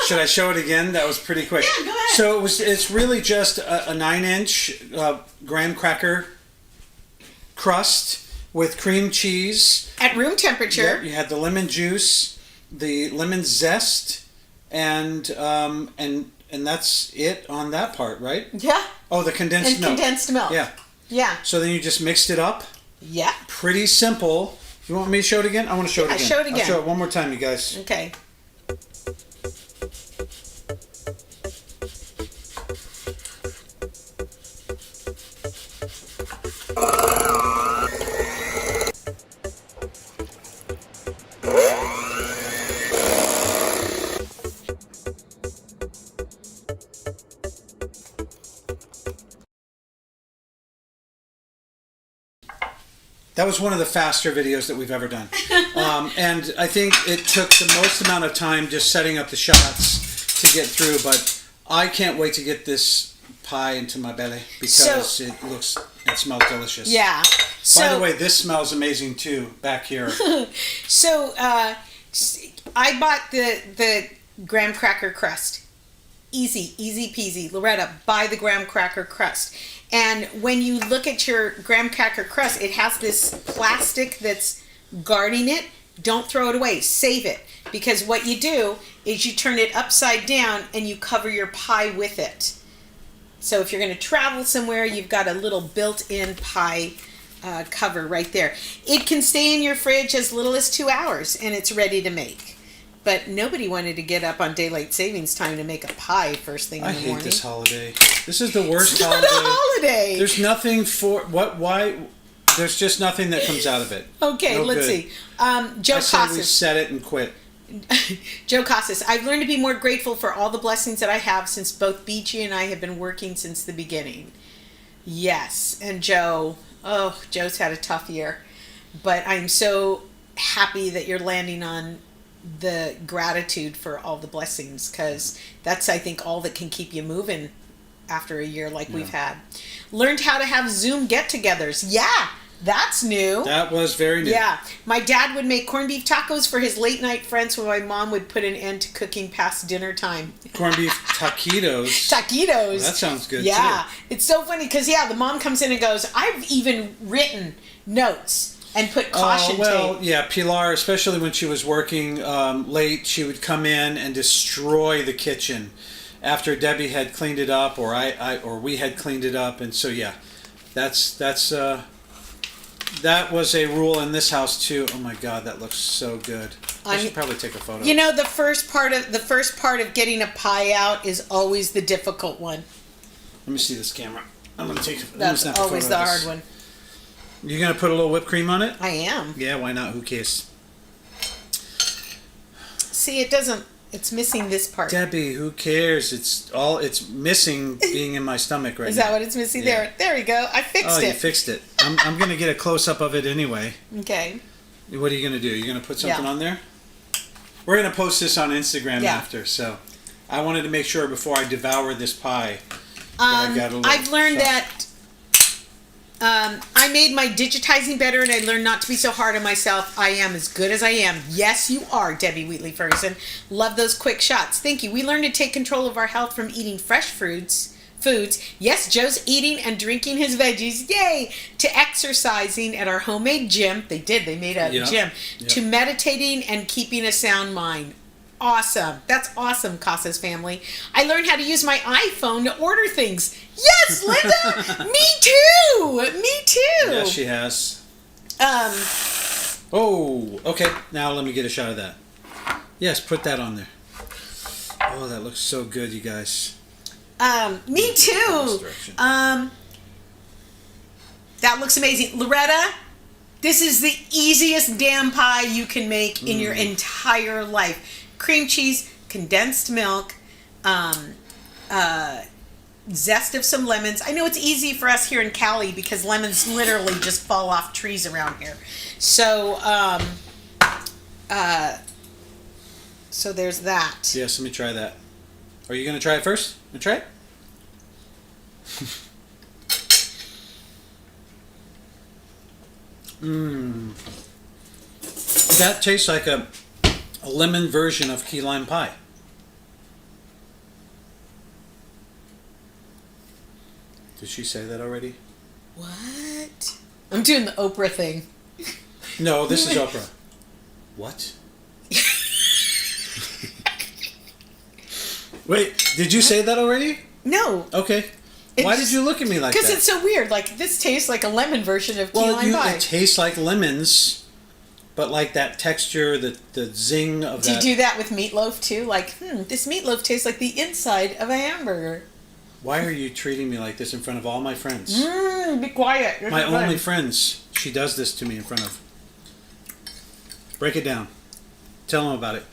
Speaker 1: Should I show it again? That was pretty quick.
Speaker 2: Yeah, go ahead.
Speaker 1: So it's really just a 9-inch graham cracker crust with cream cheese.
Speaker 2: At room temperature.
Speaker 1: Yep, you had the lemon juice, the lemon zest, and that's it on that part, right?
Speaker 2: Yeah.
Speaker 1: Oh, the condensed milk.
Speaker 2: Condensed milk.
Speaker 1: Yeah.
Speaker 2: Yeah.
Speaker 1: So then you just mixed it up.
Speaker 2: Yeah.
Speaker 1: Pretty simple. You want me to show it again? I want to show it again.
Speaker 2: Show it again.
Speaker 1: I'll show it one more time, you guys.
Speaker 2: Okay.
Speaker 1: That was one of the faster videos that we've ever done. And I think it took the most amount of time just setting up the shots to get through, but I can't wait to get this pie into my belly because it smells delicious.
Speaker 2: Yeah.
Speaker 1: By the way, this smells amazing too, back here.
Speaker 2: So I bought the graham cracker crust. Easy peasy. Loretta, buy the graham cracker crust. And when you look at your graham cracker crust, it has this plastic that's guarding it. Don't throw it away. Save it. Because what you do is you turn it upside down and you cover your pie with it. So if you're going to travel somewhere, you've got a little built-in pie cover right there. It can stay in your fridge as little as 2 hours and it's ready to make. But nobody wanted to get up on daylight savings time to make a pie first thing in the morning.
Speaker 1: I hate this holiday. This is the worst
Speaker 2: holiday. It's not a holiday.
Speaker 1: There's nothing why? There's just nothing that comes out of it.
Speaker 2: Okay, let's see. Joe Casas.
Speaker 1: I say we set it and quit.
Speaker 2: Joe Casas. I've learned to be more grateful for all the blessings that I have since both Beachy and I have been working since the beginning. Yes, and Joe's had a tough year. But I'm so happy that you're landing on the gratitude for all the blessings, because that's, I think, all that can keep you moving after a year like we've had. Learned how to have Zoom get-togethers. Yeah, that's new.
Speaker 1: That was very new.
Speaker 2: Yeah. My dad would make corned beef tacos for his late-night friends when my mom would put an end to cooking past dinner time.
Speaker 1: Corned beef taquitos.
Speaker 2: Taquitos.
Speaker 1: Well, that sounds good,
Speaker 2: too. It's so funny because, the mom comes in and goes, I've even written notes and put caution tape.
Speaker 1: Yeah, Pilar, especially when she was working late, she would come in and destroy the kitchen after Debbie had cleaned it up, or we had cleaned it up, and so that was a rule in this house too. Oh my God, that looks so good. I should probably take a photo.
Speaker 2: The first part of getting a pie out is always the difficult one.
Speaker 1: Let me see this camera. I'm gonna take.
Speaker 2: That's always the hard one.
Speaker 1: You gonna put a little whipped cream on it?
Speaker 2: I am.
Speaker 1: Yeah, why not? Who cares?
Speaker 2: See, it's missing this part.
Speaker 1: Debbie, who cares? It's missing being in my stomach right now.
Speaker 2: Is that what it's missing? Yeah. There we go. I fixed it.
Speaker 1: Oh, you fixed it. I'm gonna get a close up of it anyway.
Speaker 2: Okay.
Speaker 1: What are you gonna do? You gonna put something on there? We're gonna post this on Instagram after, so I wanted to make sure before I devour this pie that I got a little
Speaker 2: I've learned that I made my digitizing better, and I learned not to be so hard on myself. I am as good as I am. Yes, you are, Debbie Wheatley Ferguson. Love those quick shots. Thank you. We learned to take control of our health from eating fresh foods. Yes, Joe's eating and drinking his veggies. Yay! To exercising at our homemade gym. They did. They made a gym. Yep. To meditating and keeping a sound mind. Awesome. That's awesome, Casa's family. I learned how to use my iPhone to order things. Yes, Linda! Me too! Me too!
Speaker 1: Yes, she has. Oh, okay. Now let me get a shot of that. Yes, put that on there. Oh, that looks so good, you guys.
Speaker 2: Me too. That looks amazing. Loretta, this is the easiest damn pie you can make in your entire life. Cream cheese, condensed milk, zest of some lemons. I know it's easy for us here in Cali because lemons literally just fall off trees around here. So, so there's that.
Speaker 1: Yes, let me try that. Are you going to try it first? You try it? That tastes like a lemon version of key lime pie. Did she say that already?
Speaker 2: What? I'm doing the Oprah thing.
Speaker 1: No, this is Oprah. What? Wait, did you say that already?
Speaker 2: No.
Speaker 1: Okay. Why did you look at me like that?
Speaker 2: Because it's so weird. Like, this tastes like a lemon version of key lime pie.
Speaker 1: It tastes like lemons, but like that texture, the zing of that.
Speaker 2: Do you do that with meatloaf too? Like, this meatloaf tastes like the inside of a hamburger.
Speaker 1: Why are you treating me like this in front of all my friends?
Speaker 2: Be quiet.
Speaker 1: My only friends. She does this to me in front of. Break it down. Tell them about it.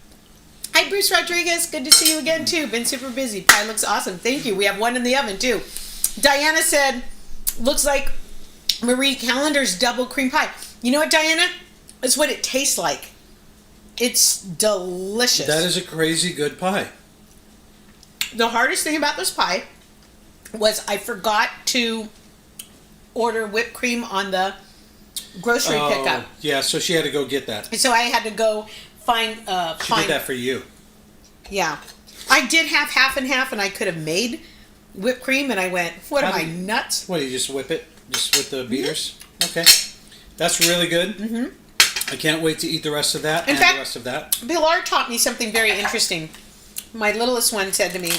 Speaker 2: Hi, Bruce Rodriguez. Good to see you again, too. Been super busy. Pie looks awesome. Thank you. We have one in the oven, too. Diana said, looks like Marie Callender's double cream pie. You know what, Diana? It's what it tastes like. It's delicious.
Speaker 1: That is a crazy good pie.
Speaker 2: The hardest thing about this pie was I forgot to order whipped cream on the grocery pickup.
Speaker 1: Yeah, so she had to go get that.
Speaker 2: And so I had to go find...
Speaker 1: She did that for you.
Speaker 2: Yeah. I did have half and half, and I could have made whipped cream, and I went, what am I, nuts?
Speaker 1: What, do you just whip it? Just with the beaters? Mm-hmm. Okay. That's really good. Mm-hmm. I can't wait to eat the rest of that the rest of that.
Speaker 2: Pilar taught me something very interesting. My littlest one said to me,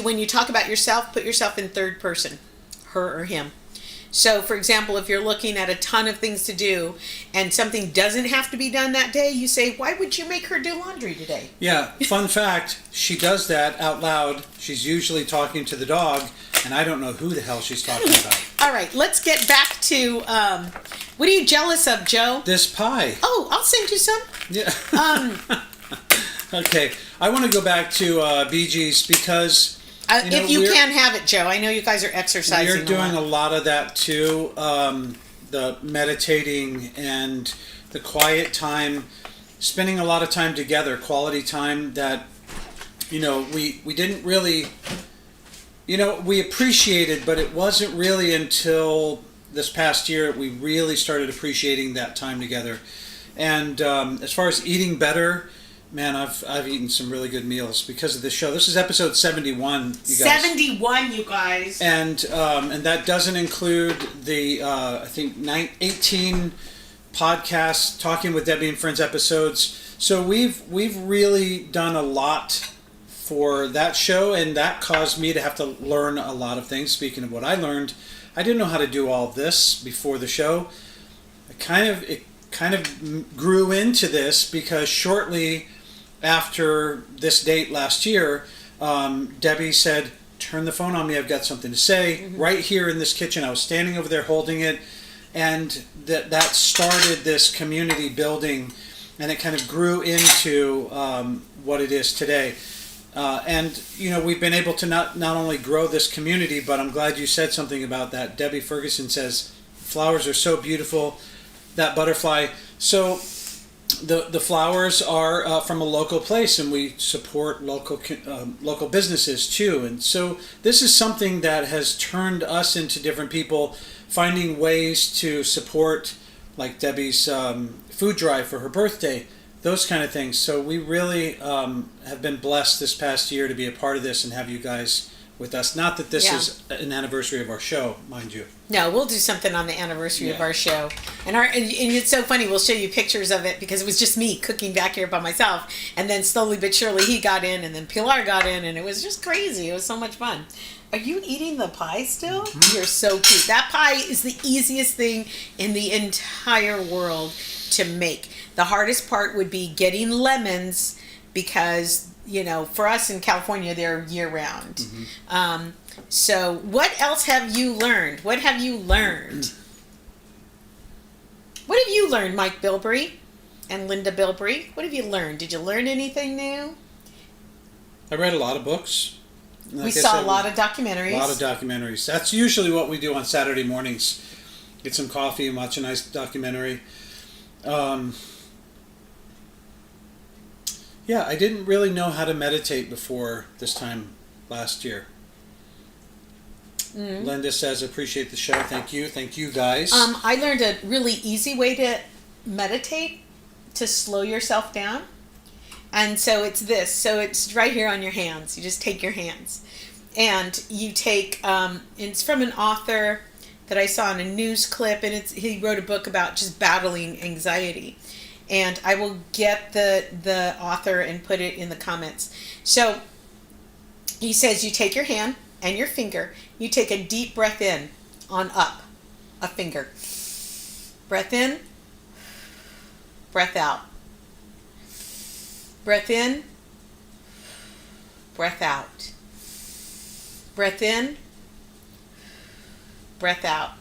Speaker 2: when you talk about yourself, put yourself in third person, her or him. So, for example, if you're looking at a ton of things to do and something doesn't have to be done that day, you say, why would you make her do laundry today?
Speaker 1: Yeah, fun fact, she does that out loud. She's usually talking to the dog, and I don't know who the hell she's talking about.
Speaker 2: All right, let's get back to, what are you jealous of, Joe?
Speaker 1: This pie.
Speaker 2: Oh, I'll send you some.
Speaker 1: Yeah. Okay, I want to go back to Bee Gees because...
Speaker 2: if you can have it, Joe. I know you guys are exercising.
Speaker 1: We're doing a lot of that too. The meditating and the quiet time, spending a lot of time together, quality time that, we didn't really, we appreciated, but it wasn't really until this past year we really started appreciating that time together. And as far as eating better, man, I've eaten some really good meals because of this show. This is episode 71, you guys.
Speaker 2: 71, you guys.
Speaker 1: And that doesn't include the, I think, 18 podcasts, Talking with Debbie and Friends episodes. So we've really done a lot for that show, and that caused me to have to learn a lot of things. Speaking of what I learned, I didn't know how to do all of this before the show. It kind of grew into this because shortly after this date last year, Debbie said, turn the phone on me, I've got something to say. Mm-hmm. Right here in this kitchen, I was standing over there holding it, and that started this community building, and it kind of grew into what it is today. And we've been able to not only grow this community, but I'm glad you said something about that. Debbie Ferguson says, flowers are so beautiful, that butterfly. So the flowers are from a local place, and we support local businesses too. And so this is something that has turned us into different people, finding ways to support, like Debi's food drive for her birthday, those kind of things. So we really have been blessed this past year to be a part of this and have you guys with us. Not that this is an anniversary of our show, mind you.
Speaker 2: No, we'll do something on the anniversary of our show. And it's so funny, we'll show you pictures of it because it was just me cooking back here by myself. And then slowly but surely he got in and then Pilar got in and it was just crazy. It was so much fun. Are you eating the pie still? Mm-hmm. You're so cute. That pie is the easiest thing in the entire world to make. The hardest part would be getting lemons because, you know, for us in California, they're year-round. Mm-hmm. So what else have you learned? What have you learned? What have you learned, Mike Bilbrey and Linda Bilbrey? What have you learned? Did you learn anything new?
Speaker 1: I read a lot of books.
Speaker 2: Like we saw a lot of documentaries.
Speaker 1: A lot of documentaries. That's usually what we do on Saturday mornings. Get some coffee and watch a nice documentary. Yeah, I didn't really know how to meditate before this time last year. Mm. Linda says, appreciate the show. Thank you. Thank you, guys.
Speaker 2: I learned a really easy way to meditate, to slow yourself down. And so it's this. So it's right here on your hands. You just take your hands. And you take, it's from an author that I saw in a news clip. And he wrote a book about just battling anxiety. And I will get the author and put it in the comments. So he says you take your hand and your finger. You take a deep breath in on up, a finger. Breath in, breath out. Breath in, breath out. Breath in, breath out.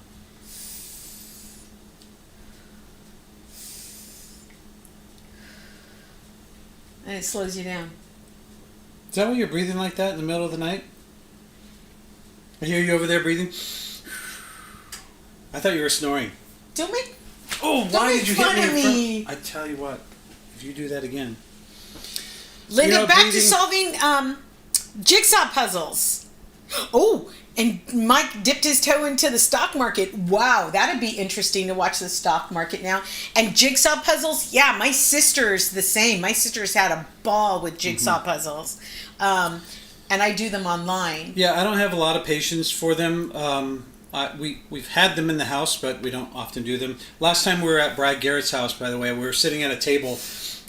Speaker 2: And it slows you down.
Speaker 1: Is that why you're breathing like that in the middle of the night? I hear you over there breathing. I thought you were snoring.
Speaker 2: Don't make
Speaker 1: why did you hit
Speaker 2: fun of me?
Speaker 1: I tell you what, if you do that again.
Speaker 2: Linda, back to solving jigsaw puzzles. Oh, and Mike dipped his toe into the stock market. Wow, that'd be interesting to watch the stock market now. And jigsaw puzzles, yeah, my sister's the same. My sister's had a ball with jigsaw puzzles. And I do them online.
Speaker 1: Yeah, I don't have a lot of patience for them. We've had them in the house, but we don't often do them. Last time we were at Brad Garrett's house, by the way, we were sitting at a table,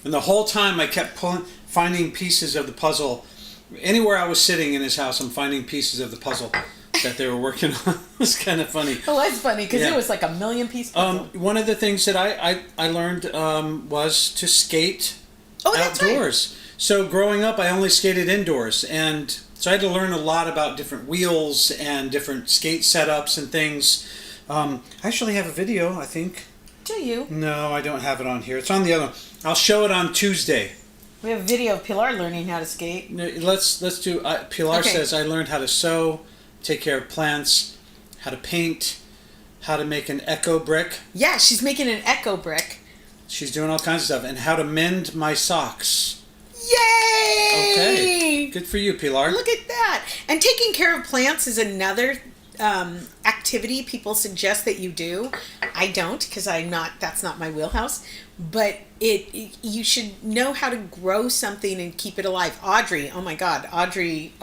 Speaker 1: and the whole time I kept finding pieces of the puzzle. Anywhere I was sitting in his house, I'm finding pieces of the puzzle that they were working on. It was kind of funny.
Speaker 2: It was funny because it was like a million piece puzzle.
Speaker 1: One of the things that I learned was to skate outdoors. Right. So growing up, I only skated indoors, and so I had to learn a lot about different wheels and different skate setups and things. I actually have a video, I think.
Speaker 2: Do you?
Speaker 1: No, I don't have it on here. It's on the other one. I'll show it on Tuesday.
Speaker 2: We have a video of Pilar learning how to skate.
Speaker 1: Let's do. Pilar says I learned how to sew, take care of plants, how to paint, how to make an echo brick.
Speaker 2: Yeah, she's making an echo brick.
Speaker 1: She's doing all kinds of stuff, and how to mend my socks.
Speaker 2: Yay!
Speaker 1: Okay, good for you, Pilar.
Speaker 2: Look at that. And taking care of plants is another activity people suggest that you do. I don't, because that's not my wheelhouse. But you should know how to grow something and keep it alive. Audrey, oh my God, Audrey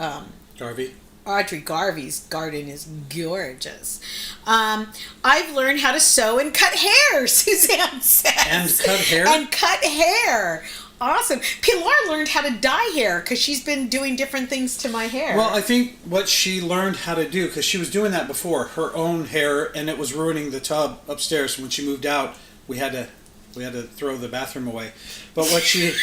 Speaker 2: Garvey's garden is gorgeous. I've learned how to sew and cut hair, Suzanne says.
Speaker 1: And cut hair?
Speaker 2: And cut hair. Awesome. Pilar learned how to dye hair because she's been doing different things to my hair.
Speaker 1: Well, I think what she learned how to do, because she was doing that before, her own hair, and it was ruining the tub upstairs. When she moved out, we had to throw the bathroom away. But what she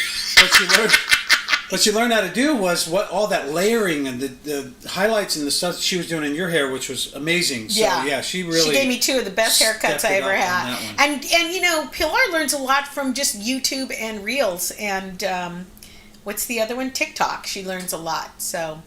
Speaker 1: learned how to do was all that layering and the highlights and the stuff she was doing in your hair, which was amazing. So she gave
Speaker 2: me two of the best haircuts I ever had. And you know, Pilar learns a lot from just YouTube and Reels and what's the other one? TikTok. She learns a lot. So,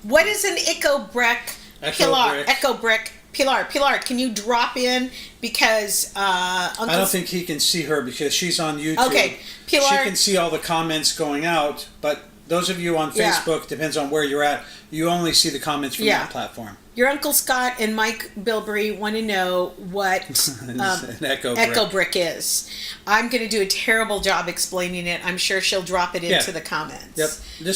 Speaker 2: what is an echo brick? Echo brick. Pilar, can you drop in because
Speaker 1: I don't think he can see her because she's on YouTube.
Speaker 2: Okay, Pilar.
Speaker 1: She can see all the comments going out, but those of you on Facebook, depends on where you're at, you only see the comments from that platform.
Speaker 2: Your Uncle Scott and Mike Bilbrey want to know what
Speaker 1: an
Speaker 2: Echo Brick is. I'm going to do a terrible job explaining it. I'm sure she'll drop it into the comments.
Speaker 1: Yep.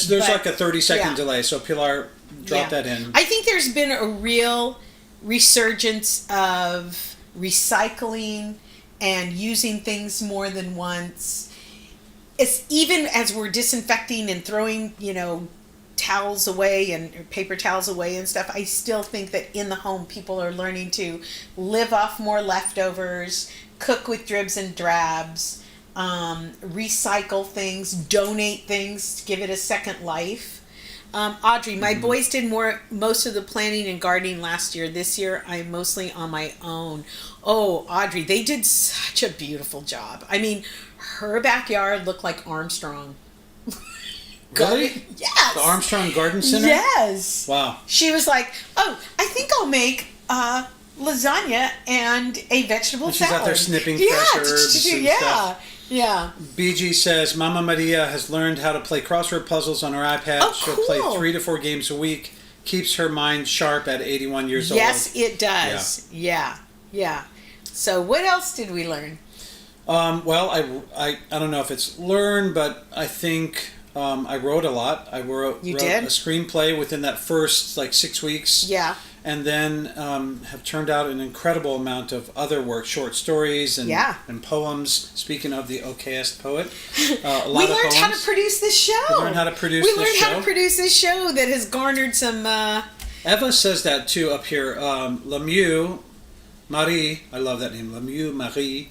Speaker 1: There's like a 30-second delay, so Pilar, drop that in.
Speaker 2: I think there's been a real resurgence of recycling and using things more than once. It's even as we're disinfecting and throwing, towels away and paper towels away and stuff, I still think that in the home people are learning to live off more leftovers, cook with dribs and drabs, recycle things, donate things, give it a second life. Audrey, my boys did most of the planting and gardening last year. This year I'm mostly on my own. Oh, Audrey, they did such a beautiful job. I mean, her backyard looked like Armstrong.
Speaker 1: Really?
Speaker 2: Yes.
Speaker 1: The Armstrong Garden Center?
Speaker 2: Yes.
Speaker 1: Wow.
Speaker 2: She was like, I think I'll make lasagna and a vegetable salad.
Speaker 1: She's out there snipping fresh herbs and stuff.
Speaker 2: Yeah.
Speaker 1: BG says, Mama Maria has learned how to play crossword puzzles on her iPad.
Speaker 2: Oh,
Speaker 1: She'll
Speaker 2: cool.
Speaker 1: play 3 to 4 games a week. Keeps her mind sharp at 81 years old.
Speaker 2: Yes, it does. Yeah. So what else did we learn?
Speaker 1: Well, I don't know if it's learn, but I think I wrote a lot. I wrote a screenplay within that first 6 weeks.
Speaker 2: Yeah.
Speaker 1: And then have turned out an incredible amount of other work, short stories and poems. Speaking of the okayest poet,
Speaker 2: we learned how to produce this show.
Speaker 1: We learned how to produce this show
Speaker 2: that has garnered some...
Speaker 1: Eva says that too up here. Lemieux Marie, I love that name, Lemieux Marie.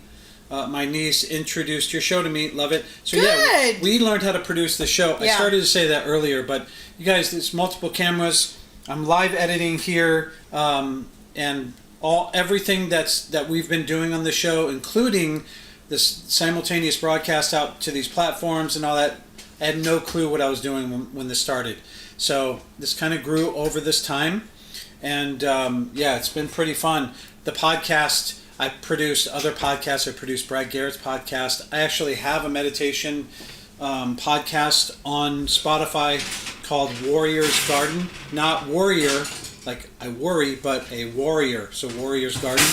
Speaker 1: My niece introduced your show to me. Love it. So
Speaker 2: Good.
Speaker 1: We learned how to produce the show.
Speaker 2: Yeah.
Speaker 1: I started to say that earlier, but you guys, there's multiple cameras. I'm live editing here, and everything that we've been doing on the show, including this simultaneous broadcast out to these platforms and all that. I had no clue what I was doing when this started. So this kind of grew over this time, and it's been pretty fun. The podcast, I produced other podcasts. I produced Brad Garrett's podcast. I actually have a meditation podcast on Spotify called Warrior's Garden. Not warrior, like I worry, but a warrior. So Warrior's Garden,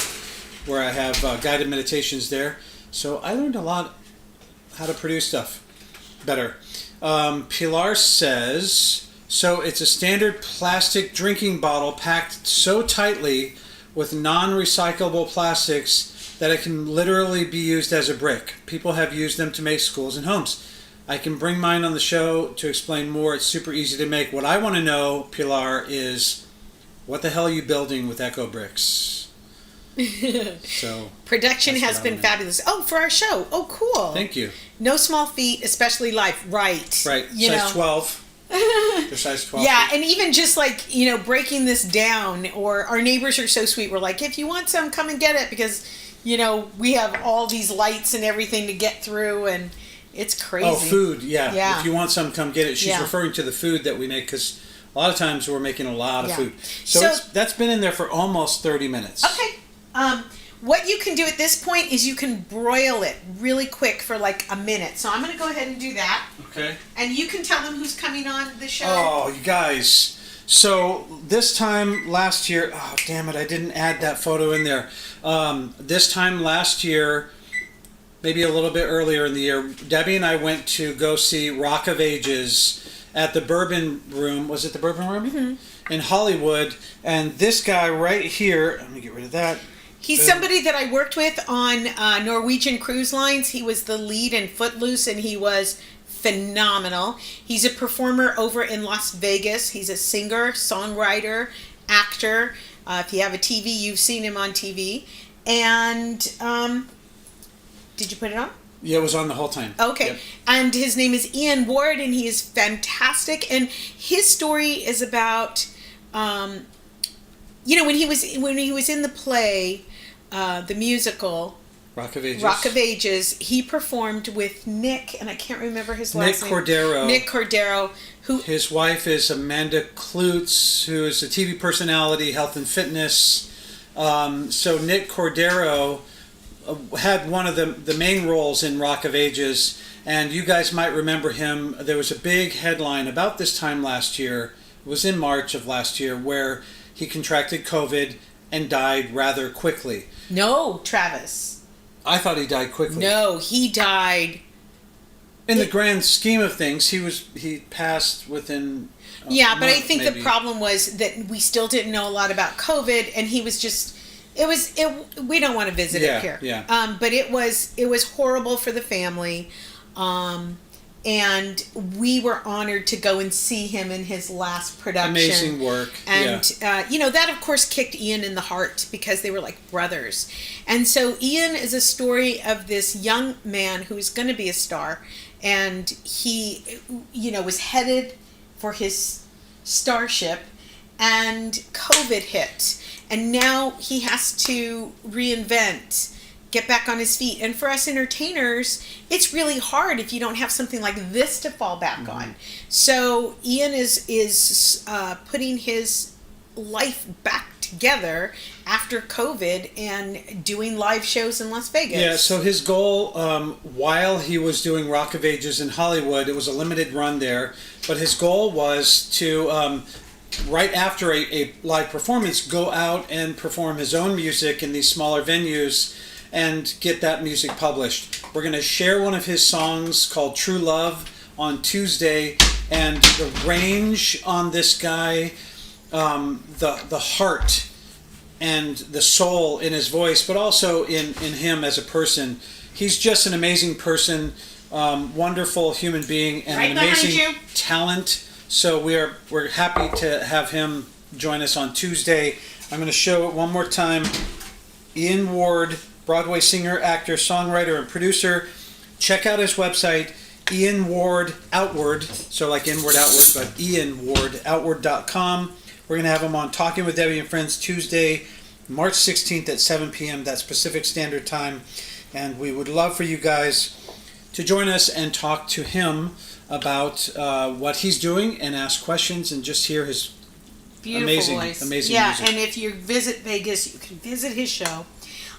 Speaker 1: where I have guided meditations there. So I learned a lot how to produce stuff better. Pilar says, so it's a standard plastic drinking bottle packed so tightly with non-recyclable plastics that it can literally be used as a brick. People have used them to make schools and homes. I can bring mine on the show to explain more. It's super easy to make. What I want to know, Pilar, is what the hell are you building with Echo Bricks? So
Speaker 2: production has been fabulous. Oh, for our show. Oh, cool.
Speaker 1: Thank you.
Speaker 2: No small feat, especially life. Right.
Speaker 1: Size 12. They're size 12.
Speaker 2: Yeah, and even just breaking this down, or our neighbors are so sweet. We're like, if you want some, come and get it, because we have all these lights and everything to get through, and it's crazy.
Speaker 1: Oh, food, yeah. If you want some, come get it. She's referring to the food that we make, because a lot of times we're making a lot of food. So that's been in there for almost 30 minutes.
Speaker 2: Okay. What you can do at this point is you can broil it really quick for a minute. So I'm going to go ahead and do that.
Speaker 1: Okay.
Speaker 2: And you can tell them who's coming on the show.
Speaker 1: Oh, you guys. So this time last year, oh, damn it, I didn't add that photo in there. This time last year, maybe a little bit earlier in the year, Debbie and I went to go see Rock of Ages at the Bourbon Room. Was it the Bourbon Room?
Speaker 2: Mm-hmm.
Speaker 1: In Hollywood. And this guy right here, let me get rid of that.
Speaker 2: He's somebody that I worked with on Norwegian Cruise Lines. He was the lead in Footloose, and he was phenomenal. He's a performer over in Las Vegas. He's a singer, songwriter, actor. If you have a TV, you've seen him on TV. And did you put it on?
Speaker 1: Yeah, it was on the whole time.
Speaker 2: Okay. Yep. And his name is Ian Ward, and he is fantastic. And his story is about, when he was in the play, the musical
Speaker 1: Rock of Ages.
Speaker 2: Rock of Ages, he performed with Nick, and I can't remember his last name.
Speaker 1: Nick
Speaker 2: Cordero. Who
Speaker 1: his wife is Amanda Klutz, who is a TV personality, health and fitness. So Nick Cordero had one of the main roles in Rock of Ages, and you guys might remember him. There was a big headline about this time last year. It was in March of last year, where he contracted COVID and died rather quickly.
Speaker 2: No, Travis.
Speaker 1: I thought he died quickly.
Speaker 2: No, he died.
Speaker 1: In the grand scheme of things, he passed within.
Speaker 2: Yeah, but I think maybe. The problem was that we still didn't know a lot about COVID, and he was just. We don't want to visit it here.
Speaker 1: Yeah.
Speaker 2: But it was horrible for the family, and we were honored to go and see him in his last production.
Speaker 1: Amazing work.
Speaker 2: And that of course kicked Ian in the heart because they were like brothers. And so Ian is a story of this young man who's going to be a star, and he, was headed for his starship, and COVID hit. And now he has to reinvent, get back on his feet. And for us entertainers, it's really hard if you don't have something like this to fall back on. So Ian is putting his life back together after COVID and doing live shows in Las Vegas.
Speaker 1: Yeah, so his goal, while he was doing Rock of Ages in Hollywood, it was a limited run there, but his goal was to... right after a live performance, go out and perform his own music in these smaller venues and get that music published. We're going to share one of his songs called True Love on Tuesday, and the range on this guy, the heart and the soul in his voice, but also in him as a person. He's just an amazing person, wonderful human being, and an amazing talent. So we're happy to have him join us on Tuesday. I'm going to show it one more time. Ian Ward, Broadway singer, actor, songwriter, and producer. Check out his website, Ian Ward Outward, so like inward outward, but ianwardoutward.com. We're going to have him on Talking with Debi and Friends Tuesday, March 16th at 7 p.m. That's Pacific Standard Time. And we would love for you guys to join us and talk to him about what he's doing and ask questions and just hear his amazing music.
Speaker 2: Yeah, and if you visit Vegas, you can visit his show.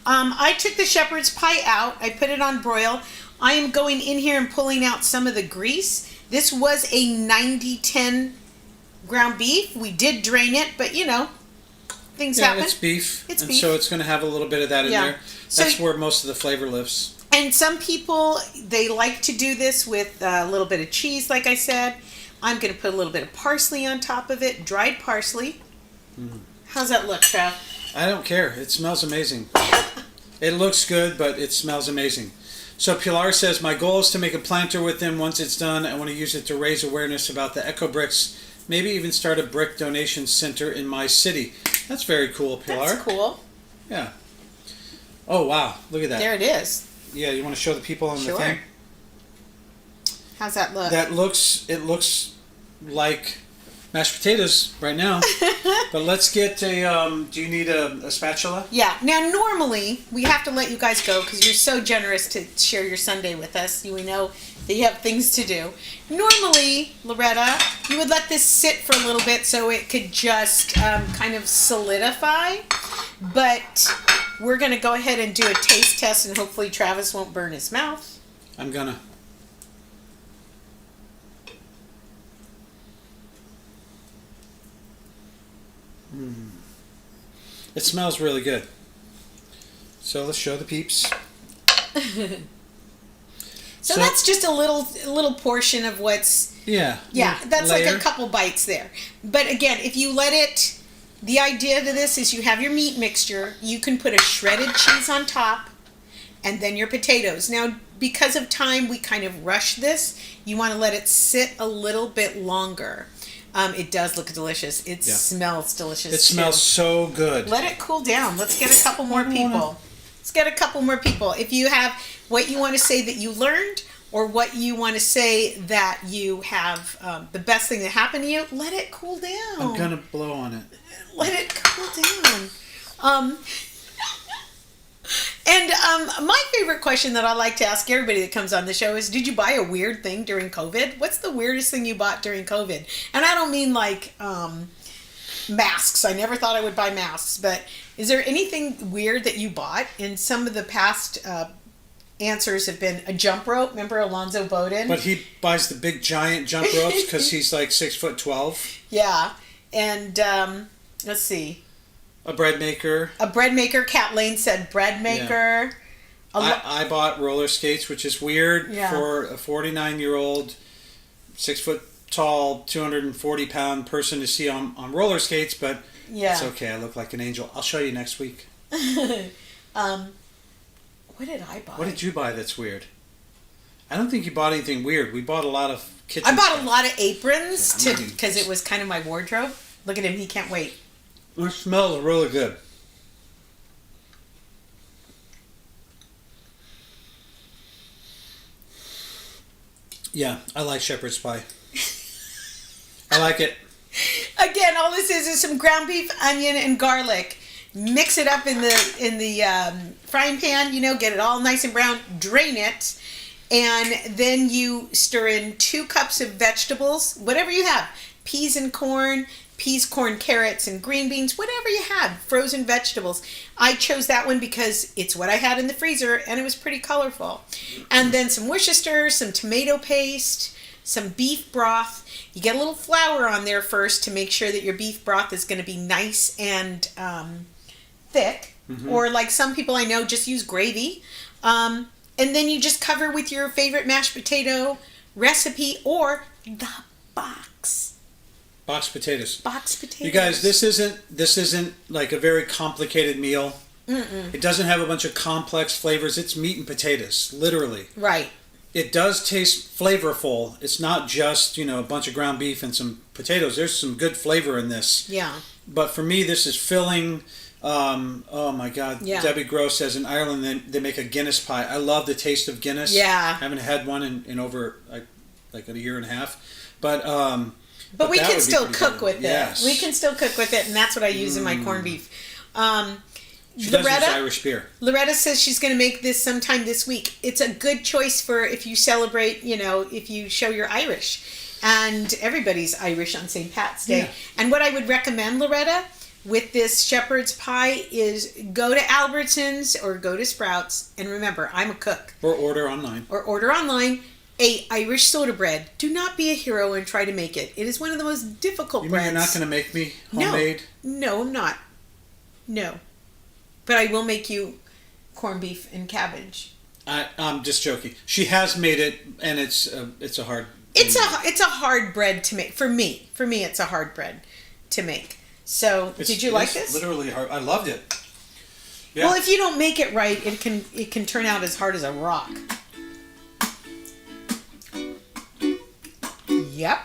Speaker 2: I took the shepherd's pie out. I put it on broil. I am going in here and pulling out some of the grease. This was a 90-10 ground beef. We did drain it, but things happen.
Speaker 1: It's beef.
Speaker 2: It's
Speaker 1: and
Speaker 2: beef.
Speaker 1: So it's going to have a little bit of that in there. That's where most of the flavor lives.
Speaker 2: And some people, they like to do this with a little bit of cheese, like I said. I'm going to put a little bit of parsley on top of it, dried parsley. How's that look, Trev?
Speaker 1: I don't care. It smells amazing. It looks good, but it smells amazing. So Pilar says, my goal is to make a planter with them. Once it's done, I want to use it to raise awareness about the eco bricks. Maybe even start a brick donation center in my city. That's very cool, Pilar.
Speaker 2: That's cool.
Speaker 1: Yeah. Oh, wow. Look at that.
Speaker 2: There it is.
Speaker 1: Yeah, you want to show the people on the thing?
Speaker 2: How's that look?
Speaker 1: It looks like mashed potatoes right now. But let's get do you need a spatula?
Speaker 2: Yeah. Now, normally, we have to let you guys go because you're so generous to share your Sunday with us. We know that you have things to do. Normally, Loretta, you would let this sit for a little bit so it could just kind of solidify. But we're going to go ahead and do a taste test, and hopefully Travis won't burn his mouth.
Speaker 1: I'm gonna. It smells really good. So let's show the peeps.
Speaker 2: So that's just a little portion of what's...
Speaker 1: Yeah.
Speaker 2: Yeah, that's
Speaker 1: layer.
Speaker 2: like a couple bites there. But again, if you let it... The idea to this is you have your meat mixture. You can put a shredded cheese on top and then your potatoes. Now, because of time, we kind of rush this. You want to let it sit a little bit longer. It does look delicious. It smells delicious.
Speaker 1: It smells so good.
Speaker 2: Let it cool down. Let's get a couple more people. Let's get a couple more people. If you have what you want to say that you learned or what you want to say that you have the best thing that happened to you, let it cool down.
Speaker 1: I'm going to blow on it.
Speaker 2: Let it cool down. And my favorite question that I like to ask everybody that comes on the show is, did you buy a weird thing during COVID? What's the weirdest thing you bought during COVID? And I don't mean like masks. I never thought I would buy masks, but is there anything weird that you bought? In some of the past answers have been a jump rope. Remember Alonzo Bowden?
Speaker 1: But he buys the big giant jump ropes because he's like 6'12".
Speaker 2: Yeah, and let's see.
Speaker 1: A bread maker.
Speaker 2: A bread maker. Kat Lane said bread maker.
Speaker 1: Yeah. I bought roller skates, which is weird for a 49-year-old, 6 foot tall, 240-pound person to see on roller skates, but it's okay. I look like an angel. I'll show you next week.
Speaker 2: What did I buy?
Speaker 1: What did you buy that's weird? I don't think you bought anything weird. We bought a lot of kitchen
Speaker 2: I bought
Speaker 1: stuff.
Speaker 2: a lot of aprons because it was kind of my wardrobe. Look at him. He can't wait.
Speaker 1: It smells really good. Yeah, I like shepherd's pie. I like it.
Speaker 2: Again, all this is some ground beef, onion, and garlic. Mix it up in the frying pan. Get it all nice and brown. Drain it, and then you stir in 2 cups of vegetables, whatever you have: peas and corn. Peas, corn, carrots, and green beans, whatever you have, frozen vegetables. I chose that one because it's what I had in the freezer, and it was pretty colorful. And then some Worcester, some tomato paste, some beef broth. You get a little flour on there first to make sure that your beef broth is going to be nice and thick. Mm-hmm. Or like some people I know just use gravy. And then you just cover with your favorite mashed potato recipe or the box.
Speaker 1: Boxed potatoes.
Speaker 2: Boxed potatoes.
Speaker 1: You guys, this isn't like a very complicated meal. Mm-mm. It doesn't have a bunch of complex flavors. It's meat and potatoes, literally.
Speaker 2: Right.
Speaker 1: It does taste flavorful. It's not just, a bunch of ground beef and some potatoes. There's some good flavor in this.
Speaker 2: Yeah.
Speaker 1: But for me, this is filling. Oh my God. Yeah. Debbie Gross says in Ireland they make a Guinness pie. I love the taste of Guinness.
Speaker 2: Yeah.
Speaker 1: I haven't had one in over like a year and a half.
Speaker 2: But we can still cook with it. We can still cook with it, and that's what I use in my corned beef.
Speaker 1: She does use Irish beer.
Speaker 2: Loretta says she's going to make this sometime this week. It's a good choice for if you celebrate, if you show you're Irish. And everybody's Irish on St. Pat's Day. Yeah. And what I would recommend, Loretta, with this shepherd's pie is go to Albertsons or go to Sprouts. And remember, I'm a cook.
Speaker 1: Or order online.
Speaker 2: A Irish soda bread. Do not be a hero and try to make it. It is one of the most difficult breads.
Speaker 1: You mean you're not going to make me homemade?
Speaker 2: No, I'm not. No. But I will make you corned beef and cabbage.
Speaker 1: I'm just joking. She has made it, and it's a hard.
Speaker 2: It's a hard bread to make for me. For me, it's a hard bread to make. So, did you like this?
Speaker 1: Literally hard. I loved it.
Speaker 2: Yeah. Well, if you don't make it right, it can turn out as hard as a rock. Yep.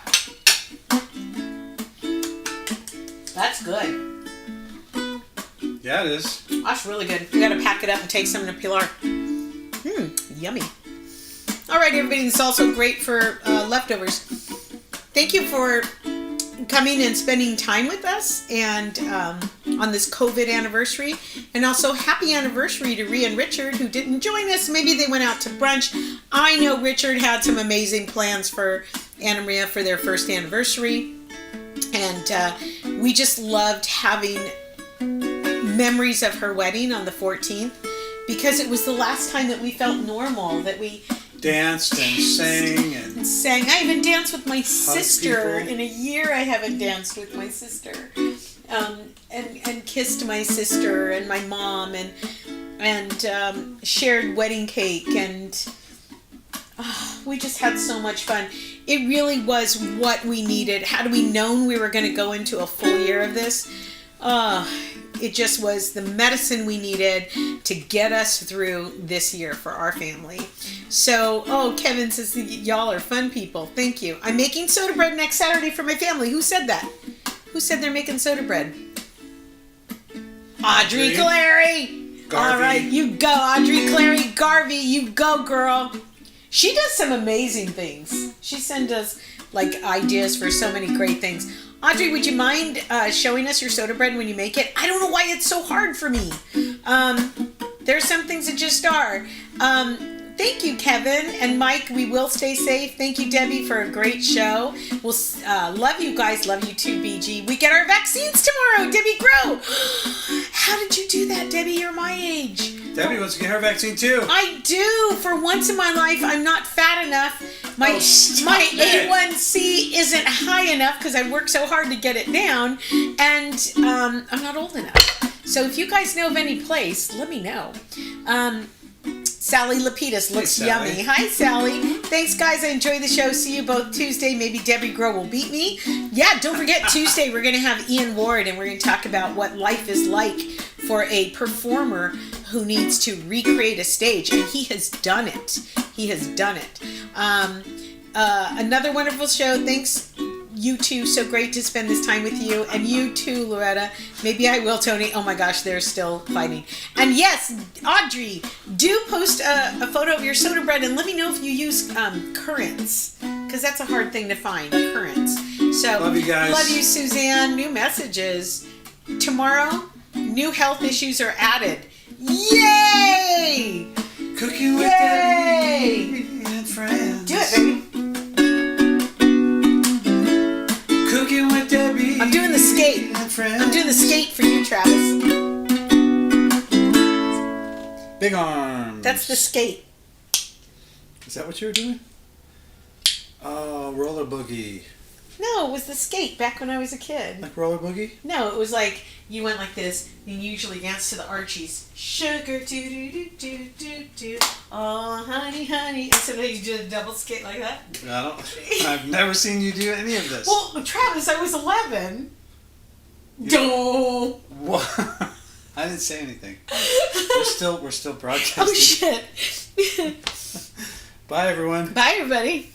Speaker 2: That's good.
Speaker 1: Yeah, it is.
Speaker 2: That's really good. We gotta pack it up and take some to Pilar. Yummy. All right, everybody. It's also great for leftovers. Thank you for coming and spending time with us and on this COVID anniversary. And also happy anniversary to Rhea and Richard who didn't join us. Maybe they went out to brunch. I know Richard had some amazing plans for Anna Maria for their first anniversary. And we just loved having memories of her wedding on the 14th because it was the last time that we felt normal, that we
Speaker 1: danced and sang.
Speaker 2: I even danced with my sister. In a year I haven't danced with my sister. And kissed my sister and my mom and shared wedding cake and we just had so much fun. It really was what we needed. Had we known we were going to go into a full year of this, it just was the medicine we needed to get us through this year for our family. So, Kevin says y'all are fun people. Thank you. I'm making soda bread next Saturday for my family. Who said that? Who said they're making soda bread? Audrey Clary. Garvey. All right, you go, Audrey Clary. Garvey, you go, girl. She does some amazing things. She sends us ideas for so many great things. Audrey, would you mind showing us your soda bread when you make it? I don't know why it's so hard for me. There's some things that just are. Thank you, Kevin and Mike. We will stay safe. Thank you, Debbie, for a great show. We'll love you guys. Love you too, BG. We get our vaccines tomorrow. Debbie Grow. How did you do that, Debbie? You're my age.
Speaker 1: Debbie wants to get her vaccine too.
Speaker 2: I do. For once in my life, I'm not fat enough. My A1C isn't high enough because I work so hard to get it down, and I'm not old enough. So if you guys know of any place, let me know. Sally Lapidus looks yummy. Hi, Sally. Thanks, guys. I enjoy the show. See you both Tuesday. Maybe Debbie Grow will beat me. Yeah, don't forget Tuesday we're going to have Ian Ward, and we're going to talk about what life is like for a performer who needs to recreate a stage, and he has done it. He has done it. Another wonderful show. Thanks, you two. So great to spend this time with you. And you too, Loretta. Maybe I will, Tony. Oh my gosh, they're still fighting. And yes, Audrey, do post a photo of your soda bread and let me know if you use currants, because that's a hard thing to find, currants. So
Speaker 1: love you guys.
Speaker 2: Love you, Suzanne. New messages. Tomorrow, new health issues are added. Yay!
Speaker 1: Cooking with Debbie and friends.
Speaker 2: Do it, baby.
Speaker 1: Cooking with Debbie.
Speaker 2: I'm doing the skate. I'm doing the skate for you, Travis.
Speaker 1: Big arms.
Speaker 2: That's the skate.
Speaker 1: Is that what you were doing? Oh, roller boogie.
Speaker 2: No, it was the skate back when I was a kid.
Speaker 1: Like roller boogie?
Speaker 2: No, it was like you went like this and you usually dance to the Archies. Sugar do do do do do do. Oh, honey, honey. And so you did a double skate like that.
Speaker 1: I've never seen you do any of this.
Speaker 2: Well, Travis, I was 11. Don't.
Speaker 1: What? I didn't say anything. We're still broadcasting.
Speaker 2: Oh shit.
Speaker 1: Bye, everyone.
Speaker 2: Bye, everybody.